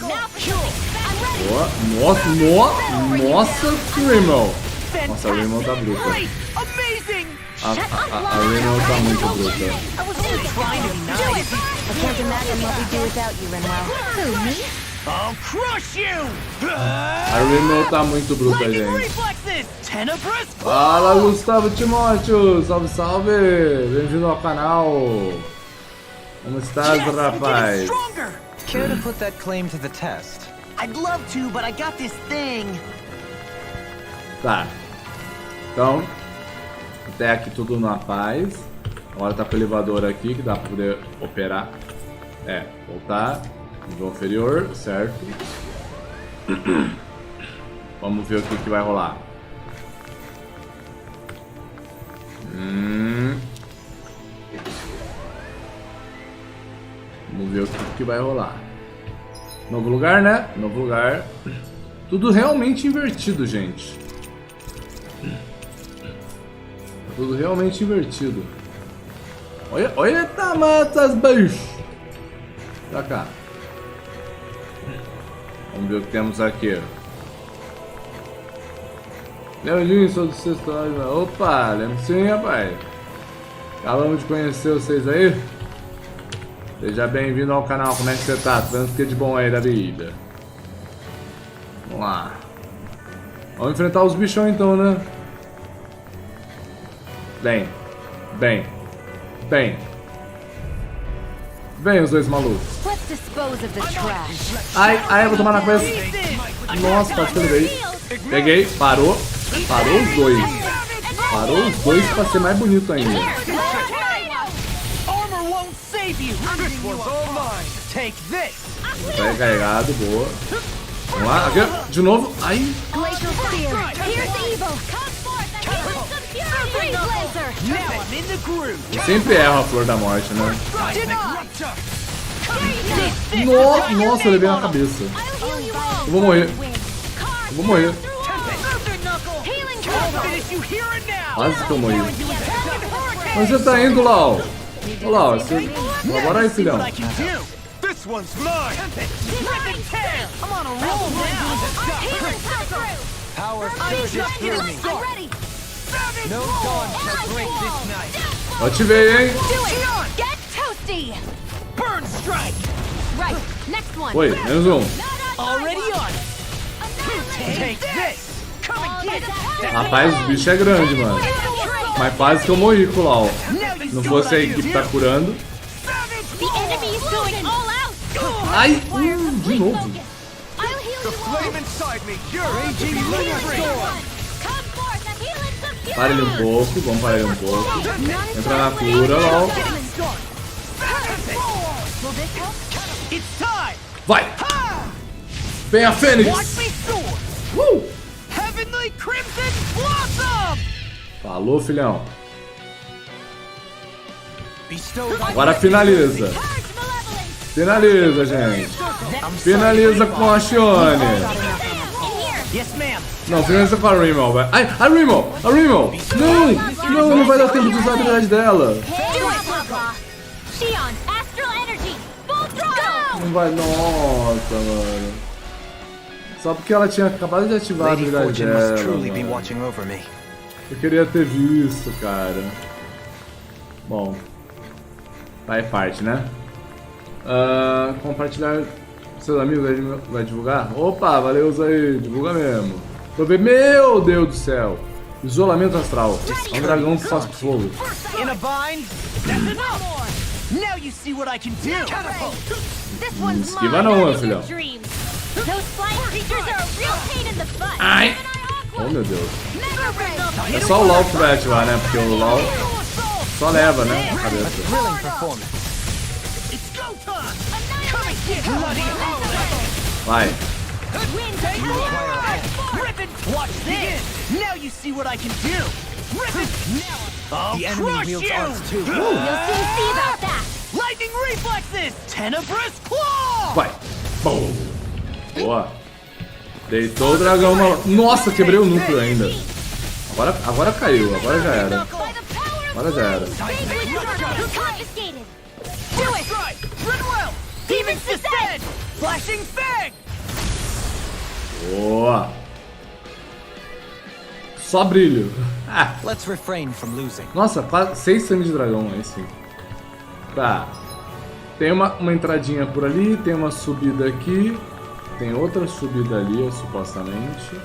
Boa. Nossa, Rimmel. Nossa, a Rimmel tá bruta. Amazing. A Rimmel tá muito bruta. I can't imagine what we'd do without you, Rinwell. Who, me? I'll crush you. A Rimmel tá muito bruta, Lightning gente. reflexes. Tenebrous. Fala, Gustavo Timóteo. Salve, salve. Bem-vindo ao canal. Como estás, Yes, I'm getting rapaz? stronger. Care to put that claim to the test? I'd love to, but I got this thing. Tá. Então, até aqui tudo na paz. Agora tá com o elevador aqui que dá pra poder operar. Voltar. Nível inferior, certo. Vamos ver o que vai rolar. Vamos ver o que vai rolar. Novo lugar, né? Novo lugar. Tudo realmente invertido, gente. Tudo realmente invertido. Olha, tamatas, bicho. Pra cá. Vamos ver o que temos aqui. Leandinho, sou do sexto ano. Opa, lembro sim, rapaz. Acabamos de conhecer vocês aí. Seja bem-vindo ao canal. Como é que você tá? Tanto que de bom aí da vida. Vamos lá. Vamos enfrentar os bichão então, né? Vem os dois malucos. Let's dispose of the trash. Ai, eu vou tomar na cabeça. Nossa, quase que eu levei. Peguei, parou os dois. Parou os dois pra ser mais bonito ainda. Armor won't save you. This was all mine. Take this. Tá recarregado, boa. Vamos lá, aqui, de novo. Ai, Glacial Spear. Here's evil. Now I'm in the groove. eu sempre erro a flor da morte, né? Seismic rupture. Nossa, eu levei na cabeça. Eu vou morrer. I'll finish you here and now. Quase que eu morri. Onde você tá indo, Lau? Olha lá, você... Bora aí, filhão. I can do. This one's mine. Rip and tear. I'm on a roll now. Power surges through me. No dawn shall break this night. Eu ativei, hein? Get toasty. Burn strike. Right. Next one. Oi, menos um. Already on it. Take this. Come and get it. Rapaz, o bicho é grande, mano. Mas quase que eu morri com o Lau. Não fosse a equipe tá curando. The enemy is going all out! Ai, de novo. I'll heal you Flame inside me. Raging lunar storm. Come forth, the healings of fury! Para ele um pouco, vamos parar ele um pouco. Entra na cura, Lau. It's time. Vai! Vem a Watch Fênix! me soar. Heavenly Crimson Blossom. Falou, filhão. Bestowed on Agora finaliza. Finaliza, gente. Finaliza com a Shione. Yes, ma'am. Não, finaliza com a Rimmel, vai. Ai, a Rimmel! A Rimmel! Não vai dar tempo de usar a habilidade dela. Do it, Blah. Shion, astral energy, full throttle! Não vai, nossa, mano. Só porque ela tinha acabado de ativar a Lady habilidade Fortune must dela. truly be Mano. watching over me. Eu queria ter visto, cara. Bom. Vai parte, né? Compartilhar com seus amigos, vai divulgar? Opa, valeu aí, divulga mesmo. Meu Deus do céu. Isolamento astral. É um dragão que faz fogo. In a bind. That's enough. Now you see what I can do. This one's Esquiva mine. não, Not filhão. even dreams. Those flying creatures are a real pain in the butt. Ai. Even I Oh, awkward. meu Deus. Mega Ray. É só o Lau que vai ativar, né? Porque o Lau só leva, né? Na cabeça. Thrilling performance. It's go time. Come and get bloody hell. Vai. Rip it. Watch this. Now you see what I can do. Rip it. Now I'll the enemy crush wields you. arts too. You'll soon see about that. Lightning reflexes. Tenebrous claw. Vai. Bom. Boa. Deitou o dragão maluco. Nossa, quebrei o núcleo ainda. Agora caiu. Agora já era. By the power of Agora já era. confiscated. Do it. Goodwill! Demons descend! Flashing fang! Boa! Só brilho. Ah. Let's refrain from losing. Nossa, 6 sangue de dragão, aí sim. Tá. Tem uma entradinha por ali, tem uma subida aqui. Tem outra subida ali, supostamente.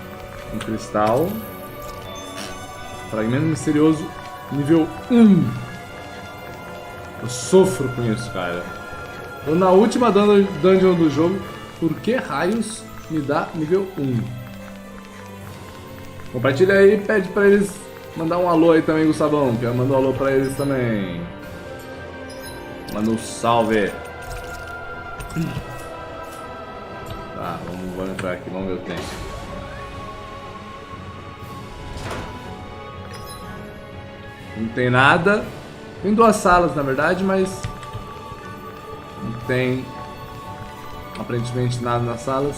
Um cristal. Fragmento misterioso, nível 1. Eu sofro com isso, cara. Eu na última dungeon do jogo, por que raios me dá nível 1? Compartilha aí e pede pra eles mandar um alô aí também, Gustavão. Que eu mando um alô pra eles também. Manda um salve. Tá, vamos entrar aqui, vamos ver o que tem. Não tem nada. Tem 2 salas na verdade, mas não tem aparentemente nada nas salas.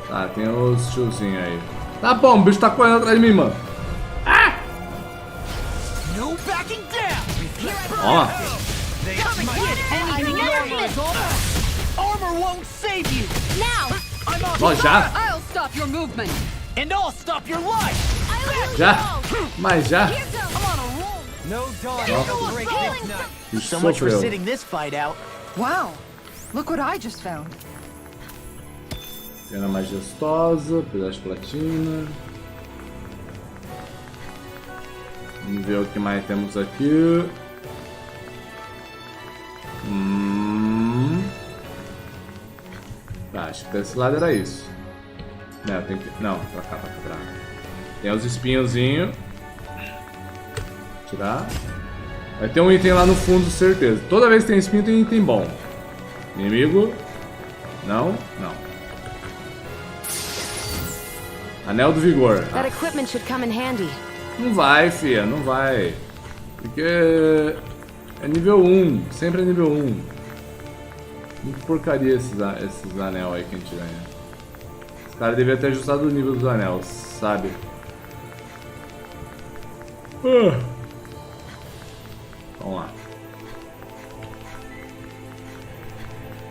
Tá, tem os tiozinhos aí. Tá bom, o bicho tá correndo atrás de mim, mano. Ah! No backing down! Ó. Armor won't save you! Now! Ó, já? I'll stop your movement. And I'll stop your life! Já? Mas já? I'm on a roll! No dawn shall break this night. Bicho So much for sofreu. sitting this fight out. Wow. Look what I just found. Pena majestosa, pedaço de platina. Vamos ver o que mais temos aqui. Tá, acho que desse lado era isso. Não, tem que... Não, pra cá, pra cá. Tem os espinhozinhos. Tirar. Vai ter um item lá no fundo, certeza. Toda vez que tem espinho, tem item bom. Inimigo. Não, não. Anel do vigor. That equipment should come in handy. Não vai, fia, não vai. Porque é nível 1, sempre é nível 1. Muito porcaria esses anel aí que a gente ganha. Os caras deviam ter ajustado o nível dos anéis, sabe? Vamos lá.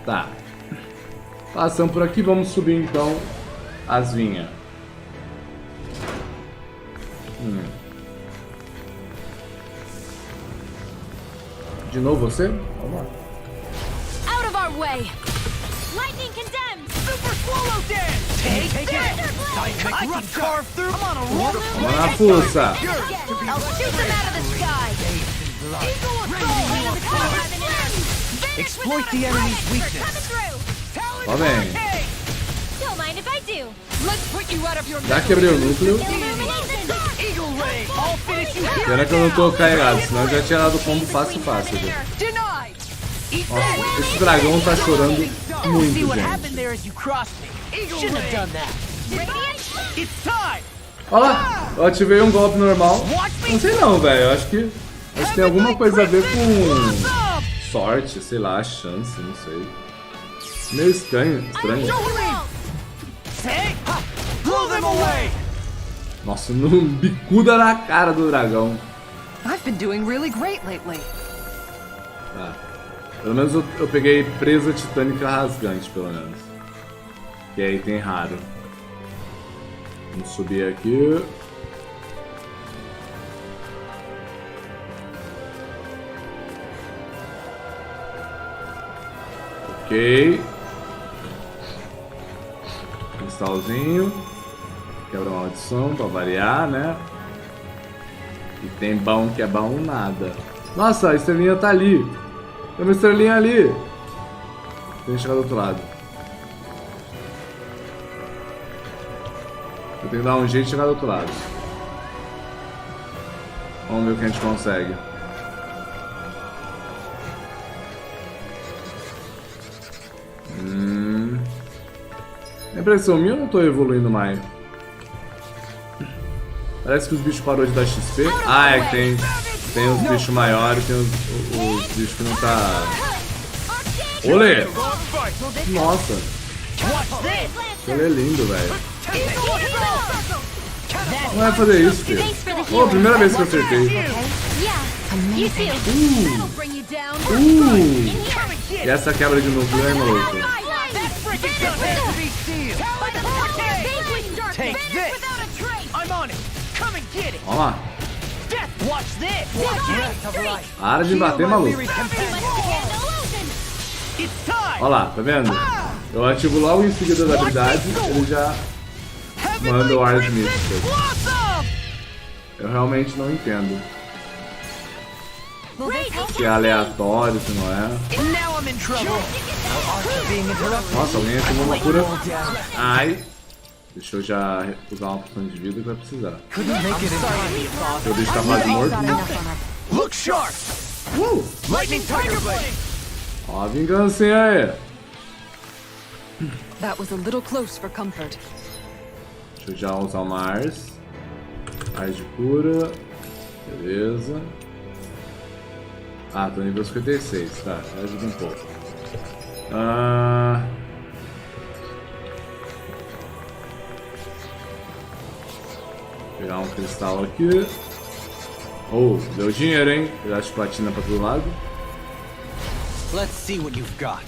Tá. Passamos por aqui, vamos subir então as vinhas. De novo você? Vamos lá. Out of our way! Lightning condemned! Super swallow dance! Take it! I can carve through! I'm on a roll! Vamos na força! I'll shoot them out of the sky! Eagle assault! Exploit the enemy's weakness. Coming through! Ó bem. Don't mind if I do! Let's put you out of your Já quebrei o núcleo. Illuminate the dark! Eagle ray! I'll finish you here! Pena que eu não tô carregado, senão eu já tinha dado combo fácil. Já. denied. Nossa, esse dragão tá chorando See muito, what gente. happened there as you crossed me. Shouldn't have done that. It's time! Olha lá, eu ativei um golpe normal. Não sei não, velho. Acho que tem alguma coisa a ver com sorte, sei lá, chance, não sei. Meio estranho. Say, blow them away! Nossa, bicuda na cara do dragão. I've been doing really great lately. Tá. Pelo menos eu peguei presa titânica rasgante, pelo menos. Que é item raro. Vamos subir aqui. Ok. Cristalzinho. Quebra uma maldição pra variar, né? E tem baú que é baú nada. Nossa, a estrelinha tá ali. Tem uma estrelinha ali. Tem que chegar do outro lado. Eu tenho que dar um jeito de chegar do outro lado. Vamos ver o que a gente consegue. A impressão minha, eu não tô evoluindo mais. Parece que os bichos parou de dar XP. Ah, é que tem os bichos maiores, tem os bichos que não tá... Olê! Nossa! Ele é lindo, velho. Não vai fazer isso, filho. Oh, primeira vez que eu acertei. Yeah, you too! That'll bring you E essa quebra de núcleo, hein, maluco? Take this! I'm on it! Come and get it! Vamos lá. Watch this! Para de bater, maluco. It's time! Olha lá, tá vendo? Eu ativo logo em seguida da habilidade, ele já manda o Ars Místicas. Eu realmente não entendo. Se é aleatório, se não é. Nossa, alguém ativou uma cura. Ai. Deixa eu já usar uma poção de vida que vai precisar. Seu bicho tá quase morto. Look sharp! Lightning Tiger Blade! Ó a vingancinha aí. That was a little close for comfort. Deixa eu já usar uma Ars. Ars de cura. Beleza. Ah, tô nível 56, tá, ajuda um pouco. Pegar um cristal aqui. Oh, deu dinheiro, hein? Pegar de platina pra todo lado. Let's see what you've got.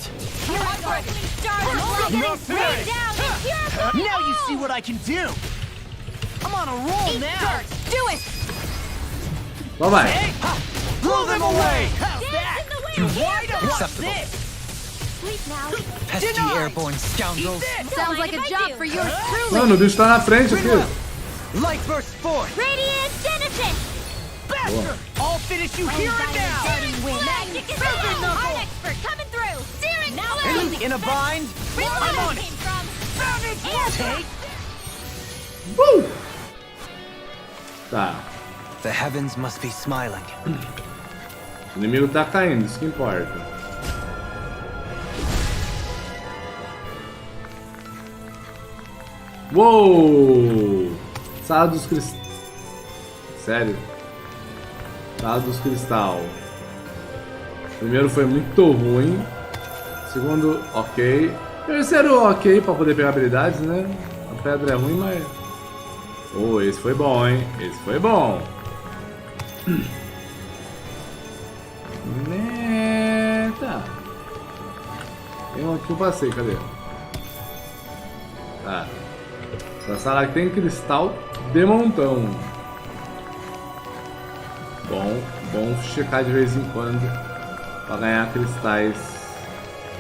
Now you see what I can do! I'm on a roll now! Do it! Então vai. Blow them away! How's that? You wide up! Watch this! Pesky airborne scoundrels. Sounds like a job for yours truly. Mano, o bicho tá na frente aqui. Light burst forth. Radiant Genesis! Bastard! I'll finish you here and now! Magic is Heart expert coming through! Searing blue! In a bind. I'm on it! Take! Woo! Tá. The heavens must be smiling. O inimigo tá caindo, isso que importa. Uou! Sala dos cristais. Sério? Sala dos cristal. Primeiro foi muito ruim. Segundo, ok. Terceiro, ok, pra poder pegar habilidades, né? A pedra é ruim, mas... Oh, esse foi bom, hein? Esse foi bom. Tá. Tem um aqui que eu passei, cadê? Tá. Essa sala aqui tem cristal de montão. Bom checar de vez em quando pra ganhar cristais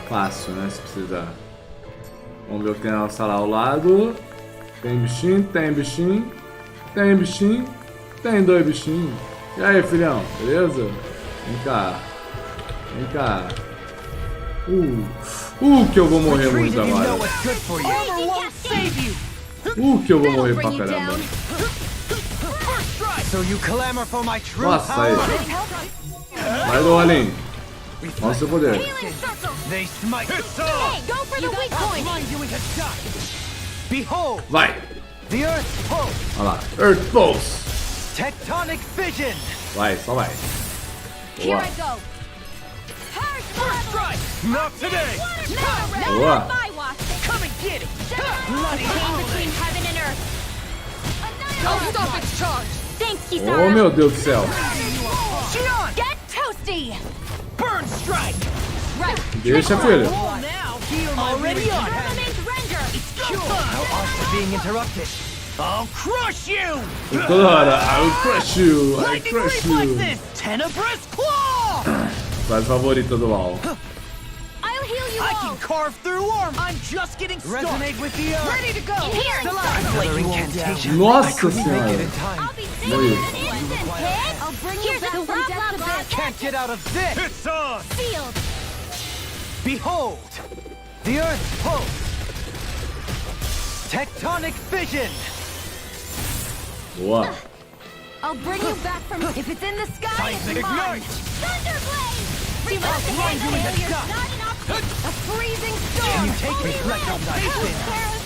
fácil, né? Se precisar. Vamos ver o que tem na sala ao lado. Tem bichinho, tem bichinho, tem bichinho, tem dois bichinhos. E aí, filhão, beleza? Vem cá. Vem cá. Que eu vou morrer muito agora. Que eu vou morrer pra caramba. Nossa, aí. Vai, Doalin. Mostra o seu poder. Vai. Olha lá. Earth Pulse. Tectonic Vision. Vai, só vai. Boa. Not today! Boa. Come and get it! Between heaven and earth. I'll stop its charge. Thanks, Oh, Kisara. meu Deus do céu. Shion! Get toasty! Burn strike! Right. Deixa, filho. Roll now! Already on! Remains render. It's go Now also being interrupted. I'll crush you! Toda hora. I'll crush you. I'll Lightning crush Reef like you. this! Tenebrous Claw! Frase favorita do LoL. I'll heal you I all. can carve through armor! I'm just getting started! Resonate with the earth. Ready to go! Here. Another incantation. Nossa Make senhora. it in time. I'll be safe Oi. in an instant, kid. I'll bring you back from death's abyss. Can't get out of this. It's on! Sealed. Behold, the earth pulse. Tectonic Vision. Boa. I'll bring you back from. If it's in the sky, it's mine. Ignite! Thunderblade. Too much to handle. Failure. Not an option. A freezing storm. Can you take it?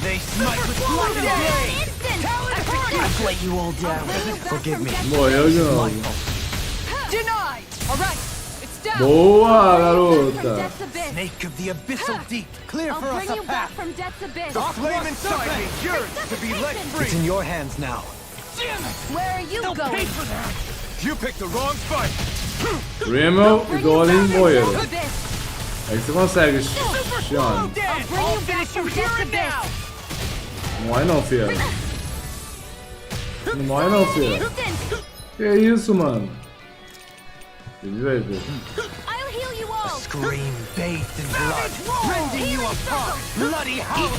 They smite with blood and day. Instant. I've let you all down. Forgive me. Morreu de novo. Denied. All right. It's down. Boa, garota. Death's abyss. Snake of the abyssal deep, clear I'll for us bring a you back path. from death's abyss. The flame inside me yearns to be let free. It's in your hands now. Damn it! Where are you They'll pay going? for that! You picked the wrong fight. Rimmel e Dolin morreram. Aí você consegue, Xion. I'll finish you here and now. Não morre não, filha. Não morre não, filha. Que isso, mano? Vive aí, filho. I'll heal you all. Scream bathed in blood. Rending you apart. Bloody howling.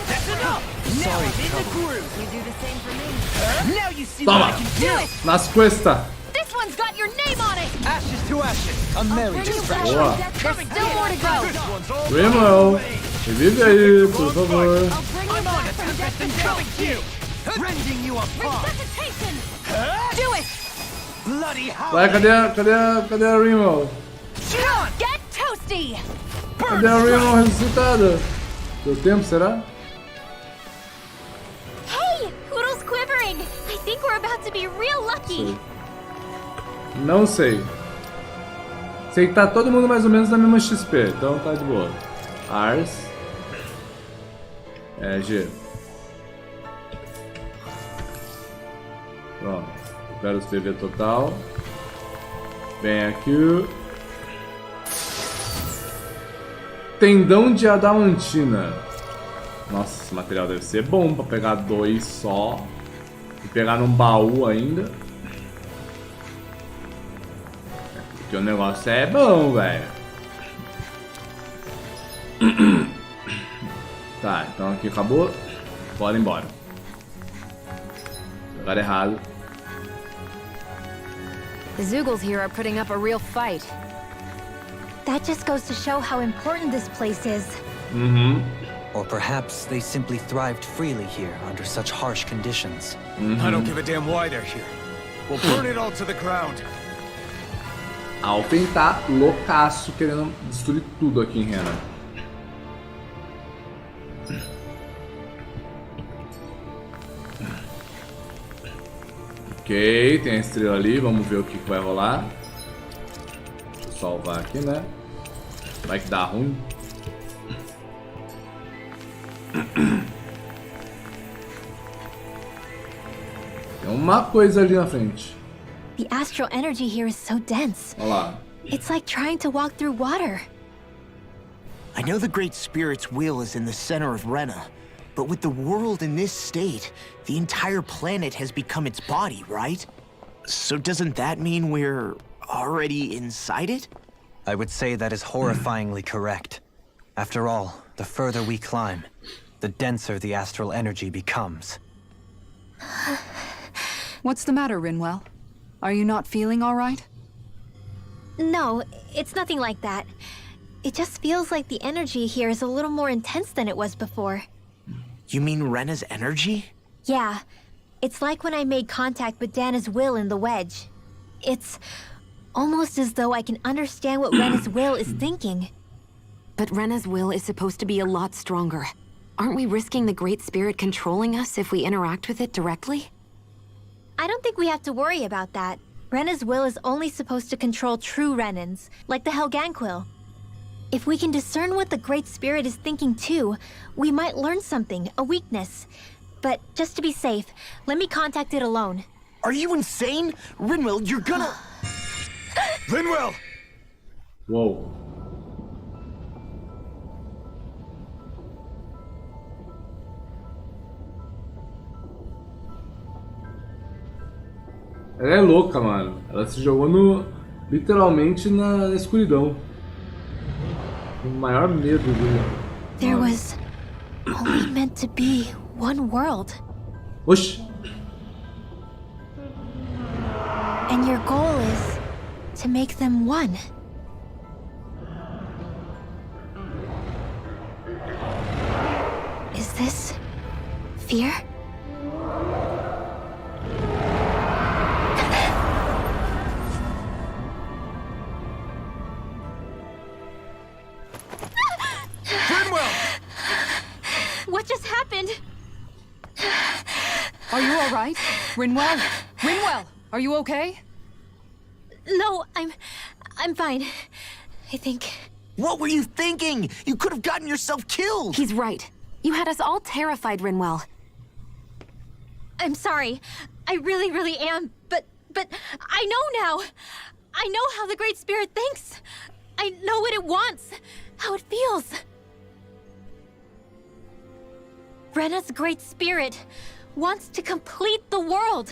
That's enough. Now I'm in the groove. You do the same for me. Now you see what I Toma! can do. Nas costas! This one's got your name on it. Ashes to ashes. A merry distraction. Boa! There's still more to go. This one's all Rimmel! Revive aí, por favor. I'll bring you back from death and coming you. rending you apart. Resuscitation. Do it. Bloody Vai, howling. cadê a Rimmel? Get toasty. Cadê a Rimmel ressuscitada? Deu tempo, será? Hey! Poodle's quivering! I think we're about to be real lucky! Não sei. Sei que tá todo mundo mais ou menos na mesma XP, então tá de boa. Ars. É, G. Pronto. Recupera os PV total. Vem aqui. Tendão de adamantina. Nossa, esse material deve ser bom pra pegar 2 só. E pegar num baú ainda. Porque o negócio é bom, velho. Tá, então aqui acabou. Bora embora. Lugar errado. The Zoogles here are putting up a real fight. That just goes to show how important this place is. Or perhaps they simply thrived freely here under such harsh conditions. I don't give a damn why they're here. We'll burn it all to the ground. Alpen tá loucaço querendo destruir tudo aqui em Rena. Ok, tem a estrela ali, vamos ver o que vai rolar. Deixa eu salvar aqui, né? Vai que dá ruim. Tem uma coisa ali na frente. The astral energy here is so dense. Olha lá. It's like trying to walk through water. I know the Great Spirit's will is in the center of Rena, but with the world in this state, the entire planet has become its body, right? So doesn't that mean we're already inside it? I would say that is horrifyingly correct. After all, the further we climb, the denser the astral energy becomes. What's the matter, Rinwell? Are you not feeling all right? No, it's nothing like that. It just feels like the energy here is a little more intense than it was before. You mean Rena's energy? Yeah, it's like when I made contact with Dana's will in the wedge. It's almost as though I can understand what Rena's will is thinking. But Rena's will is supposed to be a lot stronger. Aren't we risking the Great Spirit controlling us if we interact with it directly? I don't think we have to worry about that. Rena's will is only supposed to control true Renans, like the Helganquil. If we can discern what the Great Spirit is thinking too, we might learn something, a weakness. But just to be safe, let me contact it alone. Are you insane? Rinwell, you're gonna... Linwell! Uou. Ela é louca, mano. Ela se jogou literalmente na escuridão. O maior medo dele. There was only meant to be one world. Oxi. And your goal is to make them one. Is this fear? What just happened? Are you all right? Rinwell? Rinwell, are you okay? No, I'm fine. I think. What were you thinking? You could have gotten yourself killed! He's right. You had us all terrified, Rinwell. I'm sorry. I really am. But but I know now. I know how the Great Spirit thinks. I know what it wants, how it feels. Rena's Great Spirit wants to complete the world.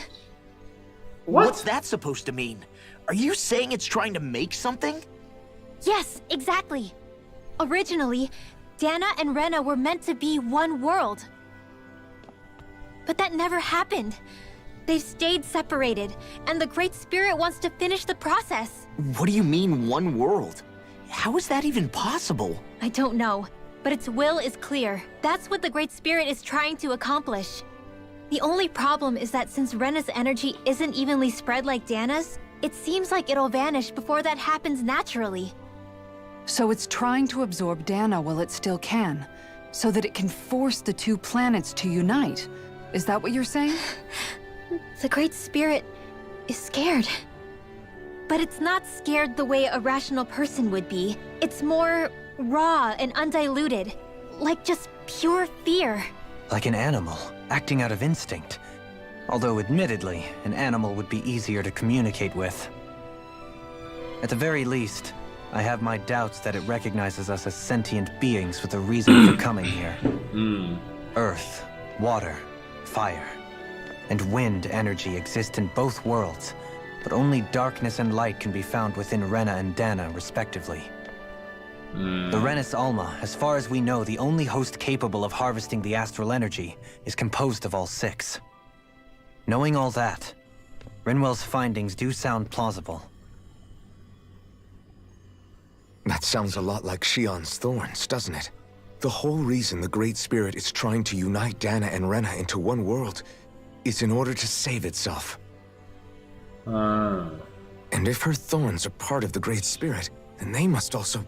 What's that supposed to mean? Are you saying it's trying to make something? Yes, exactly. Originally, Dana and Rena were meant to be one world. But that never happened. They've stayed separated, and the Great Spirit wants to finish the process. What do you mean, one world? How is that even possible? I don't know, but its will is clear. That's what the Great Spirit is trying to accomplish. The only problem is that since Rena's energy isn't evenly spread like Dana's, it seems like it'll vanish before that happens naturally. So it's trying to absorb Dana while it still can, so that it can force the two planets to unite. Is that what you're saying? The Great Spirit is scared. But it's not scared the way a rational person would be. It's more raw and undiluted, like just pure fear. Like an animal, acting out of instinct. Although admittedly, an animal would be easier to communicate with. At the very least, I have my doubts that it recognizes us as sentient beings with a reason for coming here. Earth, water, fire, and wind energy exist in both worlds, but only darkness and light can be found within Rena and Dana, respectively. The Renis Alma, as far as we know, the only host capable of harvesting the astral energy, is composed of all six. Knowing all that, Rinwell's findings do sound plausible. That sounds a lot like Shion's thorns, doesn't it? The whole reason the Great Spirit is trying to unite Dana and Rena into one world is in order to save itself. And if her thorns are part of the Great Spirit, then they must also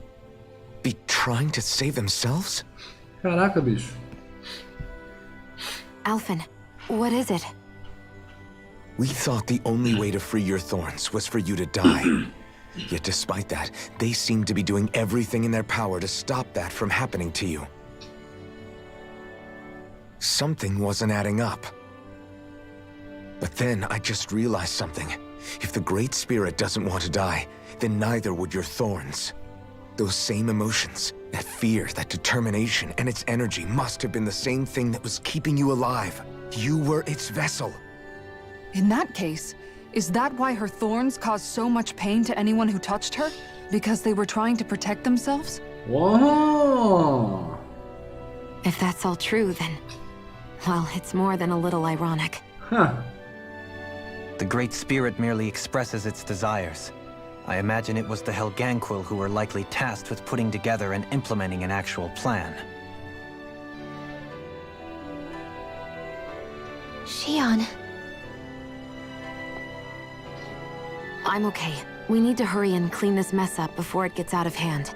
be trying to save themselves? Caraca, bicho. Alphen, what is it? We thought the only way to free your thorns was for you to die. Yet despite that, they seem to be doing everything in their power to stop that from happening to you. Something wasn't adding up. But then I just realized something. If the Great Spirit doesn't want to die, then neither would your thorns. Those same emotions, that fear, that determination, and its energy must have been the same thing that was keeping you alive. You were its vessel. In that case, is that why her thorns caused so much pain to anyone who touched her? Because they were trying to protect themselves? Whoa! If that's all true, then... well, it's more than a little ironic. Huh. The Great Spirit merely expresses its desires. I imagine it was the Helganquil who were likely tasked with putting together and implementing an actual plan. Shion. I'm okay. We need to hurry and clean this mess up before it gets out of hand.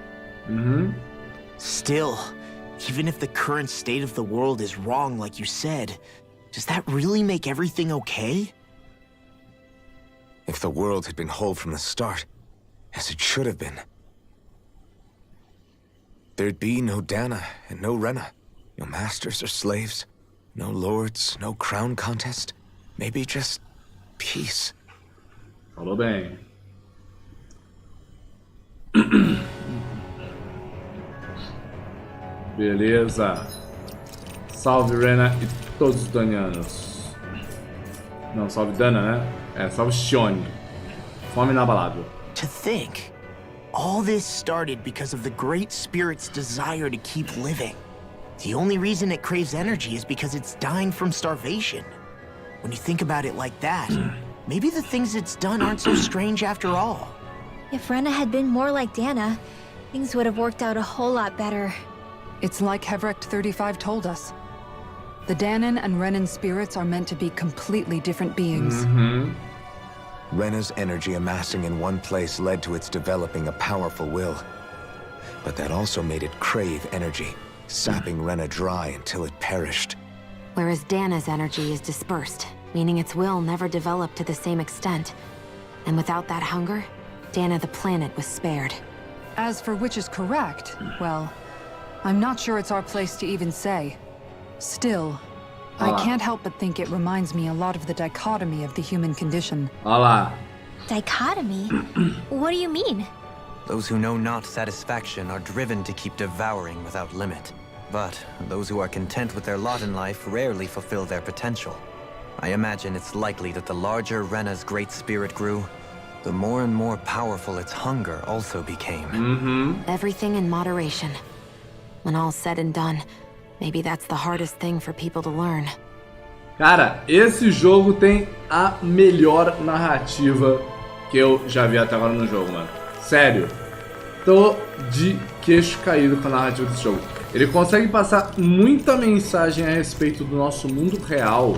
Still, even if the current state of the world is wrong like you said, does that really make everything okay? If the world had been whole from the start, as it should have been, there'd be no Dana and no Rena, no masters or slaves, no lords, no crown contest, maybe just peace. Falou bem. Beleza. Salve Rena e todos os danianos. Não, salve Dana, né? É, salve Shione. Fome inabalável. To think, all this started because of the Great Spirit's desire to keep living. The only reason it craves energy is because it's dying from starvation. When you think about it like that, maybe the things it's done aren't so strange after all. If Rena had been more like Dana, things would have worked out a whole lot better. It's like Hevrect 35 told us. The Danan and Renan spirits are meant to be completely different beings. Rena's energy amassing in one place led to its developing a powerful will. But that also made it crave energy, sapping Rena dry until it perished. Whereas Dana's energy is dispersed, meaning its will never developed to the same extent. And without that hunger, Dana the planet was spared. As for which is correct, well, I'm not sure it's our place to even say. Still, I can't help but think it reminds me a lot of the dichotomy of the human condition. Olha lá. Dichotomy? What do you mean? Those who know not satisfaction are driven to keep devouring without limit. But those who are content with their lot in life rarely fulfill their potential. I imagine it's likely that the larger Rena's great spirit grew, the more and more powerful its hunger also became. Everything in moderation. When all's said and done, maybe that's the hardest thing for people to learn. Cara, esse jogo tem a melhor narrativa que eu já vi até agora no jogo, mano. Sério. Tô de queixo caído com a narrativa desse jogo. Ele consegue passar muita mensagem a respeito do nosso mundo real,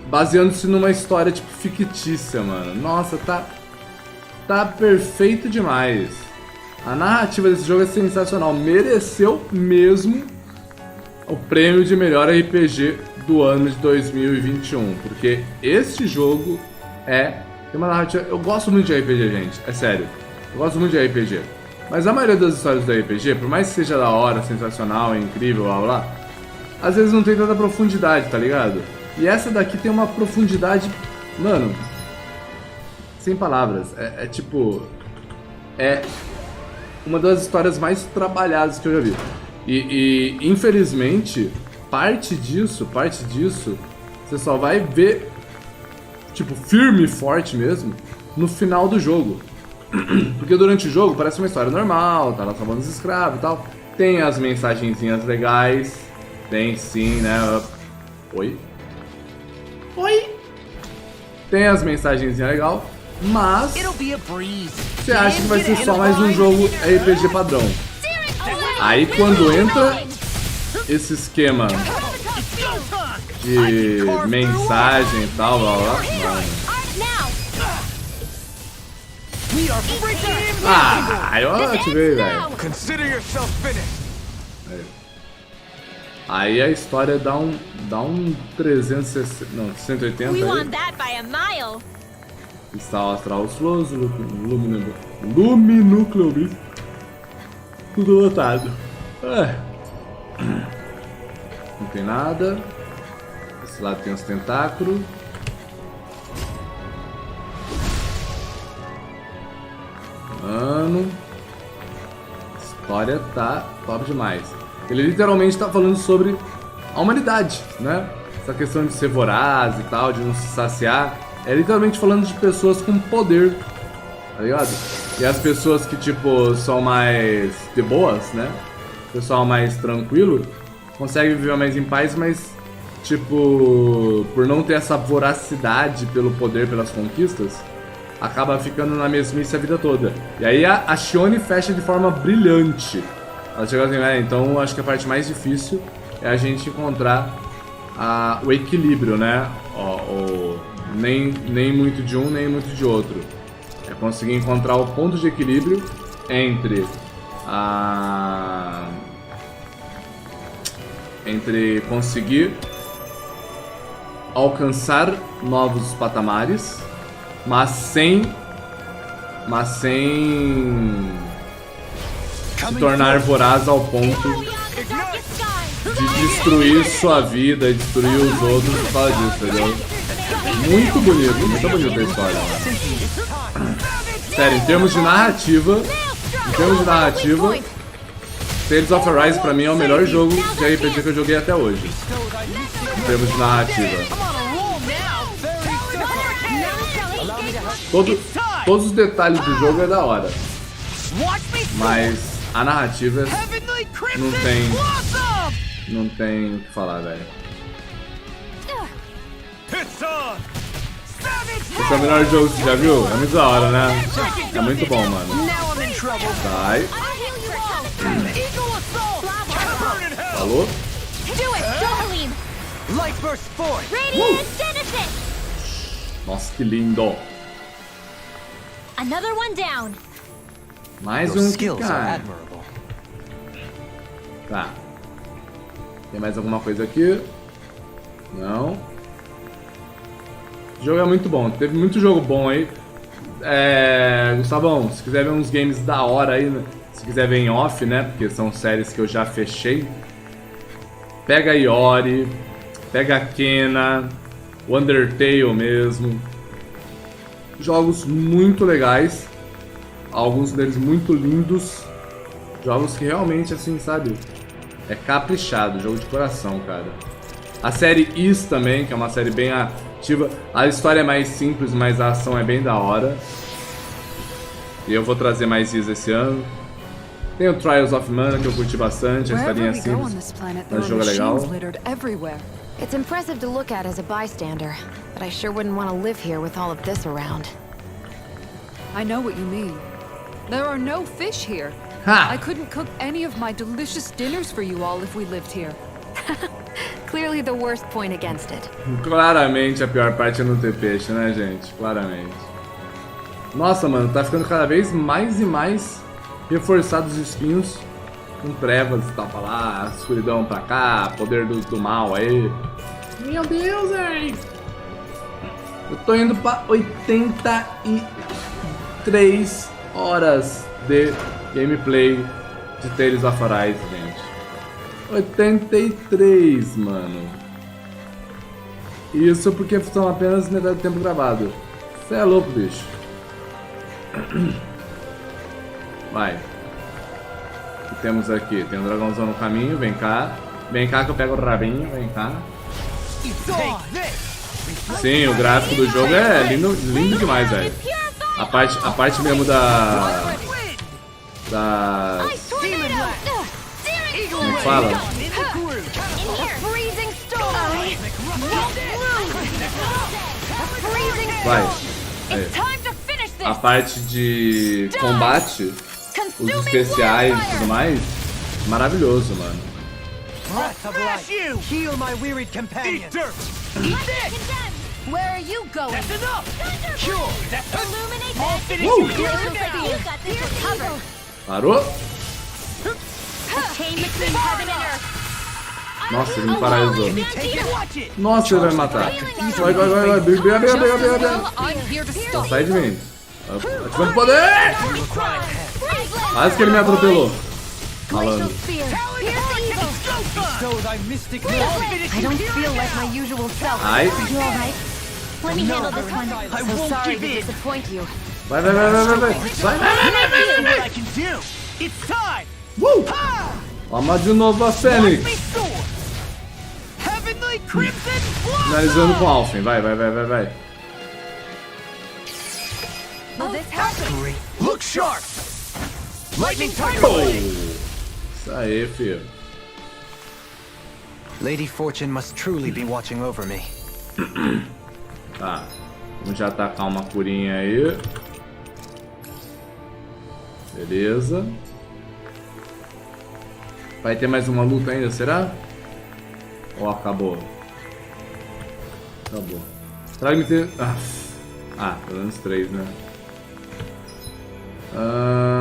baseando-se numa história, tipo, fictícia, mano. Nossa, tá perfeito demais. A narrativa desse jogo é sensacional. Mereceu mesmo o prêmio de melhor RPG do ano de 2021. Porque este jogo tem uma narrativa... Eu gosto muito de RPG, gente. É sério. Eu gosto muito de RPG. Mas a maioria das histórias do RPG, por mais que seja da hora, sensacional, incrível, blá blá, às vezes não tem tanta profundidade, tá ligado? E essa daqui tem uma profundidade, mano, sem palavras. Tipo, é uma das histórias mais trabalhadas que eu já vi. E infelizmente, parte disso, você só vai ver, tipo, firme e forte mesmo, no final do jogo. Porque durante o jogo parece uma história normal, tá lá salvando os escravos e tal. Tem as mensagenzinhas legais, tem sim, né? Oi? Tem as mensagenzinhas legais, mas você acha que vai ser só mais um jogo RPG padrão. Aí quando entra esse esquema de mensagem e tal, blá blá, mano. Eu ativei, velho. Aí a história dá um 360, não, 180 aí. Cristal astral osciloso, luminúcleo, tudo lotado. Não tem nada. Esse lado tem os tentáculos. Mano, a história tá top demais. Ele literalmente tá falando sobre a humanidade, né? Essa questão de ser voraz e tal, de não se saciar. É literalmente falando de pessoas com poder, tá ligado? E as pessoas que, tipo, são mais de boas, né? Pessoal mais tranquilo, conseguem viver mais em paz, mas, tipo, por não ter essa voracidade pelo poder, pelas conquistas, acaba ficando na mesmice a vida toda. E aí a Shione fecha de forma brilhante. Ela chega assim, então acho que a parte mais difícil é a gente encontrar o equilíbrio, né? Nem muito de um, nem muito de outro. É conseguir encontrar o ponto de equilíbrio entre conseguir alcançar novos patamares, mas sem se tornar voraz ao ponto de destruir sua vida e destruir os outros por causa disso, entendeu? Muito bonita a história. Sério, em termos de narrativa, Tales of Arise pra mim é o melhor jogo de RPG que eu joguei até hoje. Em termos de narrativa. Todos os detalhes do jogo é da hora. Mas a narrativa não tem o que falar, velho. Esse é o melhor jogo que você já viu? É muito da hora, né? É muito bom, mano. Sai. Falou? Nossa, que lindo. Mais um que cai. Tá. Tem mais alguma coisa aqui? Não. O jogo é muito bom. Teve muito jogo bom aí. Gustavão, se quiser ver uns games da hora aí, né? Se quiser ver em off, né? Porque são séries que eu já fechei. Pega a Iori, pega a Kena, o Undertale mesmo. Jogos muito legais, alguns deles muito lindos. Jogos que realmente, assim, sabe, é caprichado, jogo de coração, cara. A série Is também, que é uma série bem ativa. A história é mais simples, mas a ação é bem da hora. E eu vou trazer mais Is esse ano. Tem o Trials of Mana, que eu curti bastante, a historinha simples, mas o jogo é legal. It's impressive to look at as a bystander, but I sure wouldn't want to live here with all of this around. I know what you mean. There are no fish here. Ha! I couldn't cook any of my delicious dinners for you all if we lived here. Clearly the worst point against it. Claramente a pior parte é não ter peixe, né, gente? Claramente. Nossa, mano, tá ficando cada vez mais e mais reforçados os espinhos. Com trevas e tal pra lá, escuridão pra cá, poder do mal aí. Meu Deus, velho! Eu tô indo pra 83 horas de gameplay de Tales of Arise, gente. 83, mano. Isso porque são apenas metade do tempo gravado. Você é louco, bicho. Vai. O que temos aqui? Tem um dragãozão no caminho, vem cá. Vem cá que eu pego o rabinho, vem cá. Sim, o gráfico do jogo é lindo, lindo demais, velho. A parte mesmo das... Como fala? Vai. É. A parte de combate, os especiais e tudo mais, maravilhoso, mano. Where are you going? That's enough! Illuminate Parou? Nossa, ele me paralisou. Nossa, ele vai me matar. Vai. Briga. Então sai de mim. Ativando o poder! Quase que ele me atropelou. Falando. I don't feel like my usual self. Ai. You alright? Let me handle this one. So sorry to disappoint you. Vai. Toma de novo a Fenix. Finalizando com Alphen. Vai. Look sharp! Lightning tiger! Isso aí, filho. Lady Fortune must truly be watching over me. Tá. Vamos já atacar uma curinha aí. Beleza. Vai ter mais uma luta ainda, será? Ou acabou? Acabou. Traga-me ter... pelo menos 3, né?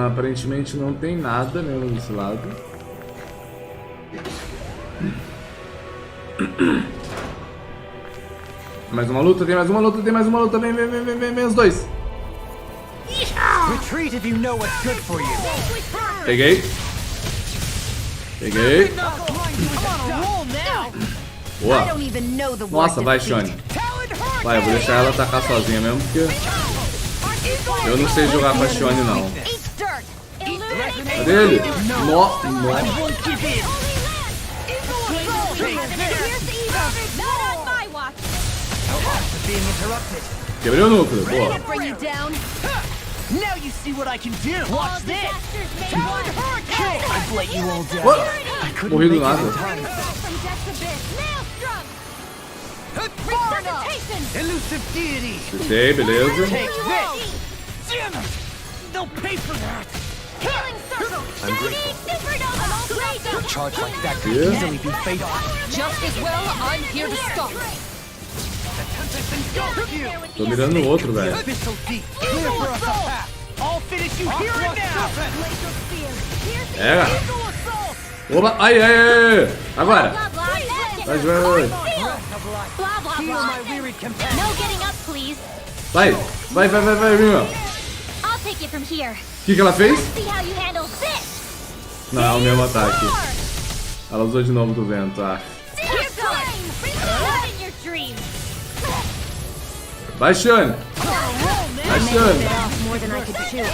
Aparentemente não tem nada mesmo desse lado. Mais uma luta, tem mais uma luta, vem os dois. Retreat if you know what's good for you. Peguei. Boa. Nossa, vai, Shone. Vai, eu vou deixar ela atacar sozinha mesmo, porque eu não sei jogar com a Shone, não. Cadê ele? Quebrei o núcleo, boa. Now you see what I can do. Watch this. I've let you all down. Morri do nada. Elusive deity. Chutei, beleza. Take this. They'll pay for that. Healing circle. I'm grateful. A charge like that could easily be fatal. Just as well, I'm here to stop. Tô mirando no outro, velho. Pega. Oba, ai. Agora. Vai. Vai, Rima. O que ela fez? Não, é o mesmo ataque. Ela usou de novo do vento, Vai, Shane. Vai, Shane. More than I could chew.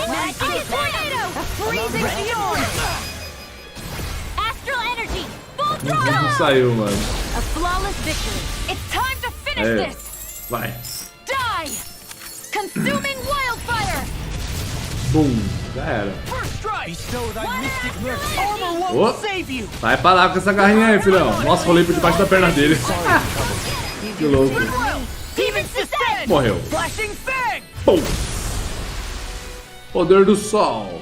Magic tornado! Freezing storm! Astral energy! Full Não throttle! saiu, mano. A flawless victory! It's time to finish É. this! Vai. Die! Consuming wildfire! Bum. Já era. First strike! Bestow thy mystic mercy. Armor Ô. won't save you! Vai pra lá com essa garrinha aí, filhão. Nossa, rolei por debaixo da perna dele. Que louco. Demon sustained! Morreu. Flashing fang! Pum. Poder do sol.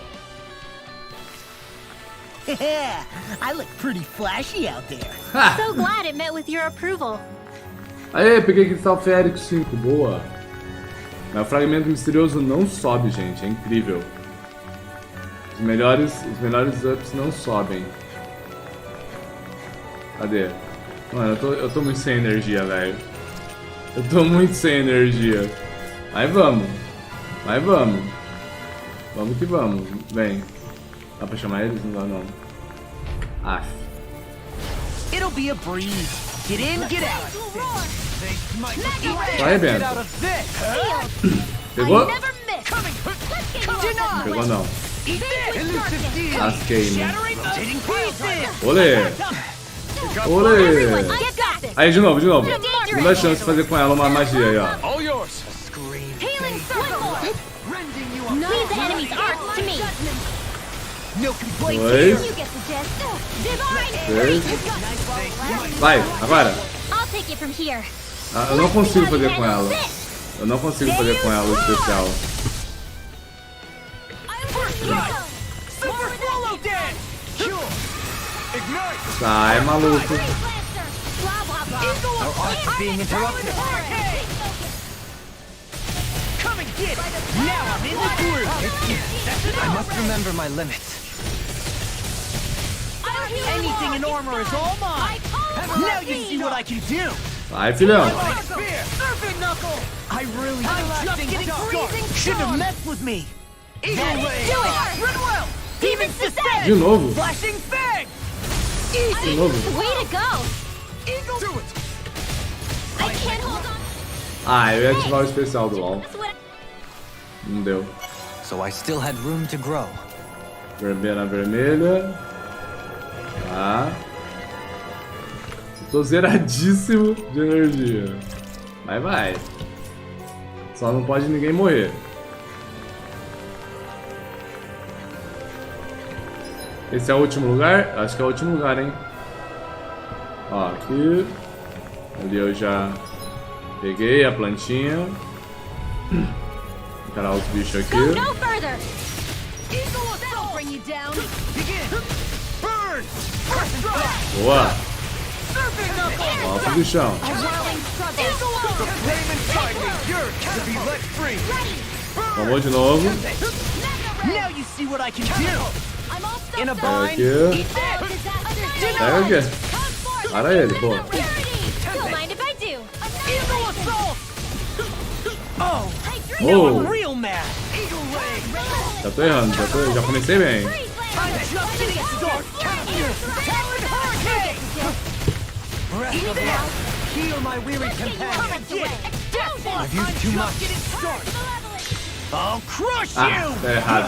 Yeah, I look pretty flashy out there. Ha! So glad it met with your approval. Aê, peguei cristal férico 5, boa. Mas o fragmento misterioso não sobe, gente, é incrível. Os melhores ups não sobem. Cadê? Mano, eu tô muito sem energia, velho. Eu tô muito sem energia. Mas vamos. Mas vamos. Vamos que vamos. Vem. Dá pra chamar eles? Não dá não. Aff. It'll be a breeze. Get in, get out. Só arrebenta. Pegou? Never miss! Pegou não. Lasquei, né? Rotating pieces. Olê! Olê! Get got this! Aí, de novo. Segunda chance de fazer com ela uma magia aí, ó. All yours. Healing circle! Leave the enemy's arcs to me. No complaints. Dois. You get the gist. Divine! Três. Vai, agora. I'll take it from here. Ah, eu não consigo fazer com ela. Eu não consigo fazer com ela o especial. Super swallow dance. Ignite. Sai, maluco. Blah, blah, blah. Our arts are being interrupted. Come and get it. Now I'm in the groove. I must remember my limits. Anything in armor is all mine. Now you see what I can do. Sai, filhão. Serpent knuckle. I really I'm just getting started. Shouldn't have messed with me. Eagle ray. Do it! Run well! Demon sustained! De novo. Flashing fang. De novo. Way to go! Eagle. Do it. I can't hold on. Ah, eu ia ativar o especial do LoL. That's what Não deu. So I still had room to grow. Vermelha, vermelha. Tá. Eu tô zeradíssimo de energia. Mas vai. Só não pode ninguém morrer. Esse é o último lugar? Acho que é o último lugar, hein? Ó, aqui. Ali eu já peguei a plantinha. Encarar os bichos aqui. Go no further! Eagle assault! Bring you down! Begin. Burn. First strike. Boa! Serpent knuckle. Nossa, bichão. A whirling struggle! The flame inside me yearns to be let free. Vamos de novo. Now you see what I can do. I'm all stuck In a up. bind. Aqui. Eat that. Pega aqui. Para ele, pô. Don't mind if I do. Eagle assault. Oh, Oh. now I'm real mad. Eagle ray. Já tô errando, já comecei bem. I'm just getting started. Talon hurricane. Breath of life. Heal my weary companion. I've used too much. I'll crush Ah, you. tá errado.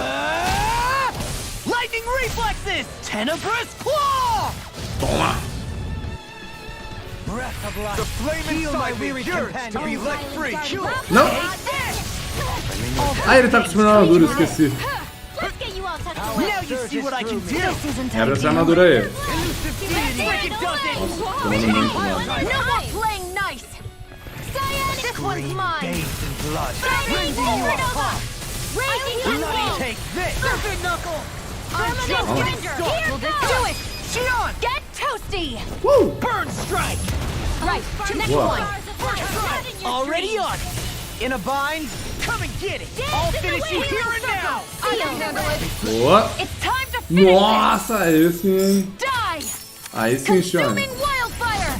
Lightning reflexes. Tenebrous claw. Toma. Breath of life. The flame inside me yearns to be let free. Não. Ah, ele tá com super armadura, esqueci. Let's get you all touched up. Now you see what I can do. Quebra essa armadura aí. Wicked does it. Nossa, tomando muito, mano. No more playing nice! Cyan, this one's mine! Bathed in blood. Shining supernova! Raging Bloody hellbolt! take this. Serpent knuckle. Permanent Oh. danger! Here goes! Do it! Shion. Get toasty! Woo! Burn strike. Right, next Whoa. one! Already on it. In a bind. Come and get it. I'll finish you here and now. I can handle it! Boa. It's time to finish Nossa, aí sim, hein? this! Die! Aí sim, Sean. Consuming wildfire!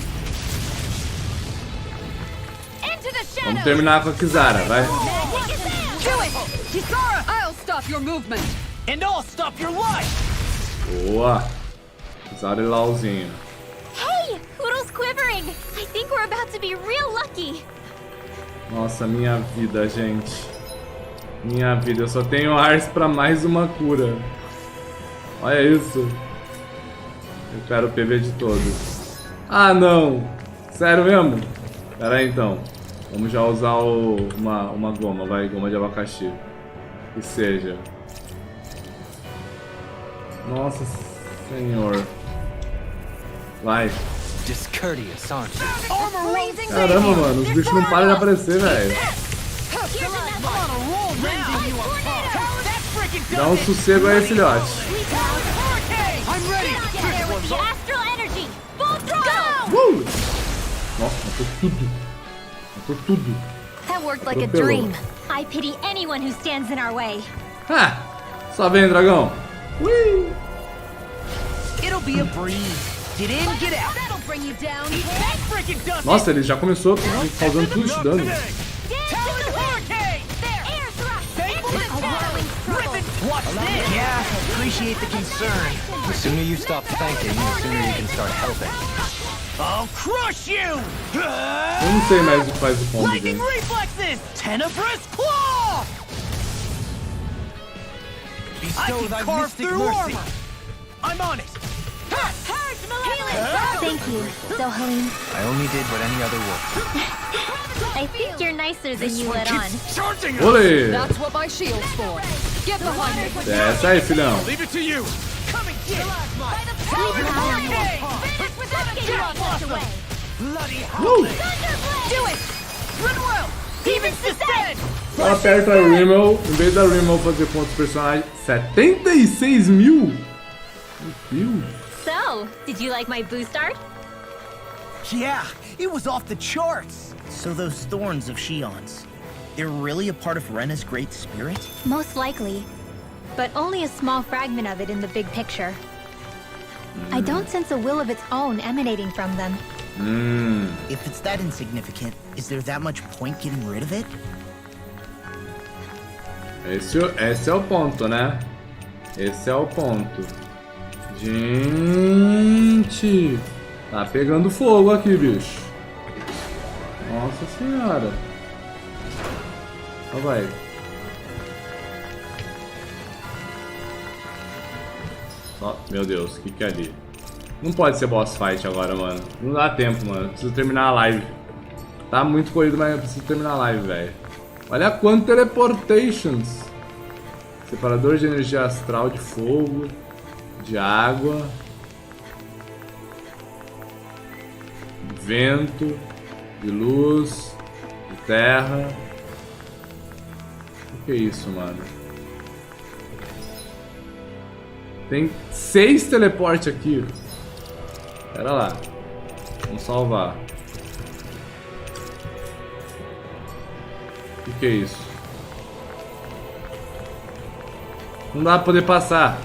Into the Vamos shadows! terminar com a Kizara, vai. Do it! Kisara, I'll stop your movement. And I'll stop your life. Boa. Kizara e Lauzinho. Hey, Poodle's quivering. I think we're about to be real lucky. Nossa, minha vida, gente. Minha vida, eu só tenho ars pra mais uma cura. Olha isso. Eu quero o PV de todos. Ah, não. Sério mesmo? Pera aí, então. Vamos já usar uma goma, vai. Goma de abacaxi. Que seja. Nossa senhor. Vai. Discourteous, aren't you? Caramba, mano. Os bichos não param de aparecer, velho. Dá um sossego aí, filhote. Nossa, matou tudo. Matou tudo. That worked like a dream. I pity anyone who stands in our way. Ah, só vem, dragão. Ui. It'll be a breeze. Get in, get out. That'll bring you down. That freaking does it. Nossa, ele já começou causando tudo de dano. Watch this. Yeah, appreciate the concern. The sooner you stop thanking, the sooner you can start helping. I'll crush you. Eu não sei mais o que faz o combo Lightning dele. reflexes. Tenebrous claw. Bestow thy Carve mystic through mercy. armor. I'm on it. Thank you, Zohalim. I only did what any other would. I think you're nicer than you let on. Charging us. Olê! That's what my shield's for. Get behind me. Desce aí, filhão. Leave it to you. Come and get Bloody Do it! Rinwell. Demons descend. Só aperta a Rimmel. Em vez da Rimmel fazer pontos personagens, 76 mil? Meu Deus. So, did you like my boost art? Yeah, it was off the charts. So those thorns of Shion's, they're really a part of Rena's great spirit? Most likely. But only a small fragment of it in the big picture. I don't sense a will of its own emanating from them. If it's that insignificant, is there that much point getting rid of it? Esse é o ponto, né? Esse é o ponto. Gente, tá pegando fogo aqui, bicho. Nossa senhora. Ó, vai. Ó, meu Deus, o que é ali? Não pode ser boss fight agora, mano. Não dá tempo, mano. Preciso terminar a live. Tá muito corrido, mas eu preciso terminar a live, velho. Olha quanto teleportations. Separador de energia astral de fogo, de água, de vento, de luz, de terra. O que é isso, mano? Tem 6 teleportes aqui. Pera lá. Vamos salvar. O que é isso? Não dá pra poder passar.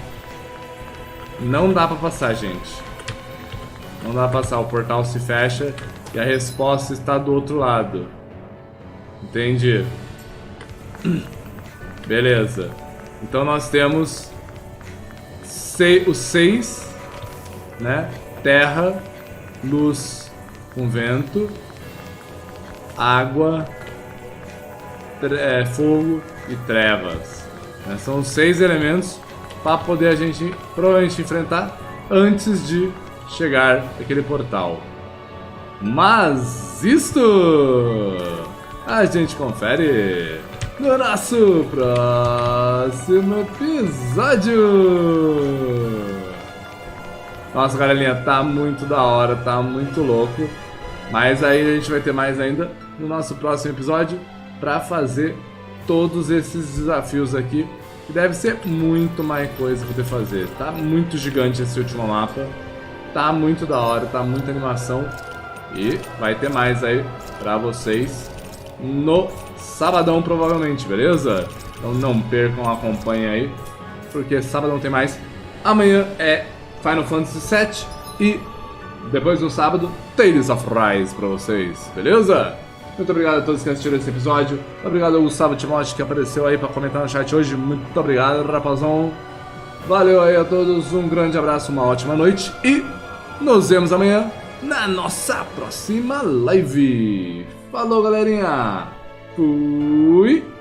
Não dá pra passar, gente. Não dá pra passar. O portal se fecha e a resposta está do outro lado. Entendi. Beleza. Então nós temos os 6, né? Terra, luz com vento, água, fogo e trevas. Né? São os 6 elementos para poder a gente provavelmente enfrentar antes de chegar naquele portal. Mas isto a gente confere no nosso próximo episódio. Nossa, galerinha, tá muito da hora, tá muito louco. Mas aí a gente vai ter mais ainda no nosso próximo episódio para fazer todos esses desafios aqui. Que deve ser muito mais coisa pra poder fazer. Tá muito gigante esse último mapa. Tá muito da hora, tá muita animação. E vai ter mais aí pra vocês no sabadão, provavelmente, beleza? Então não percam, acompanhem aí, porque sabadão tem mais. Amanhã é Final Fantasy VII e depois no sábado, Tales of Rise pra vocês, beleza? Muito obrigado a todos que assistiram esse episódio. Obrigado ao Gustavo Timóteo que apareceu aí pra comentar no chat hoje. Muito obrigado, rapazão. Valeu aí a todos, um grande abraço, uma ótima noite e nos vemos amanhã na nossa próxima live. Falou, galerinha! Fui!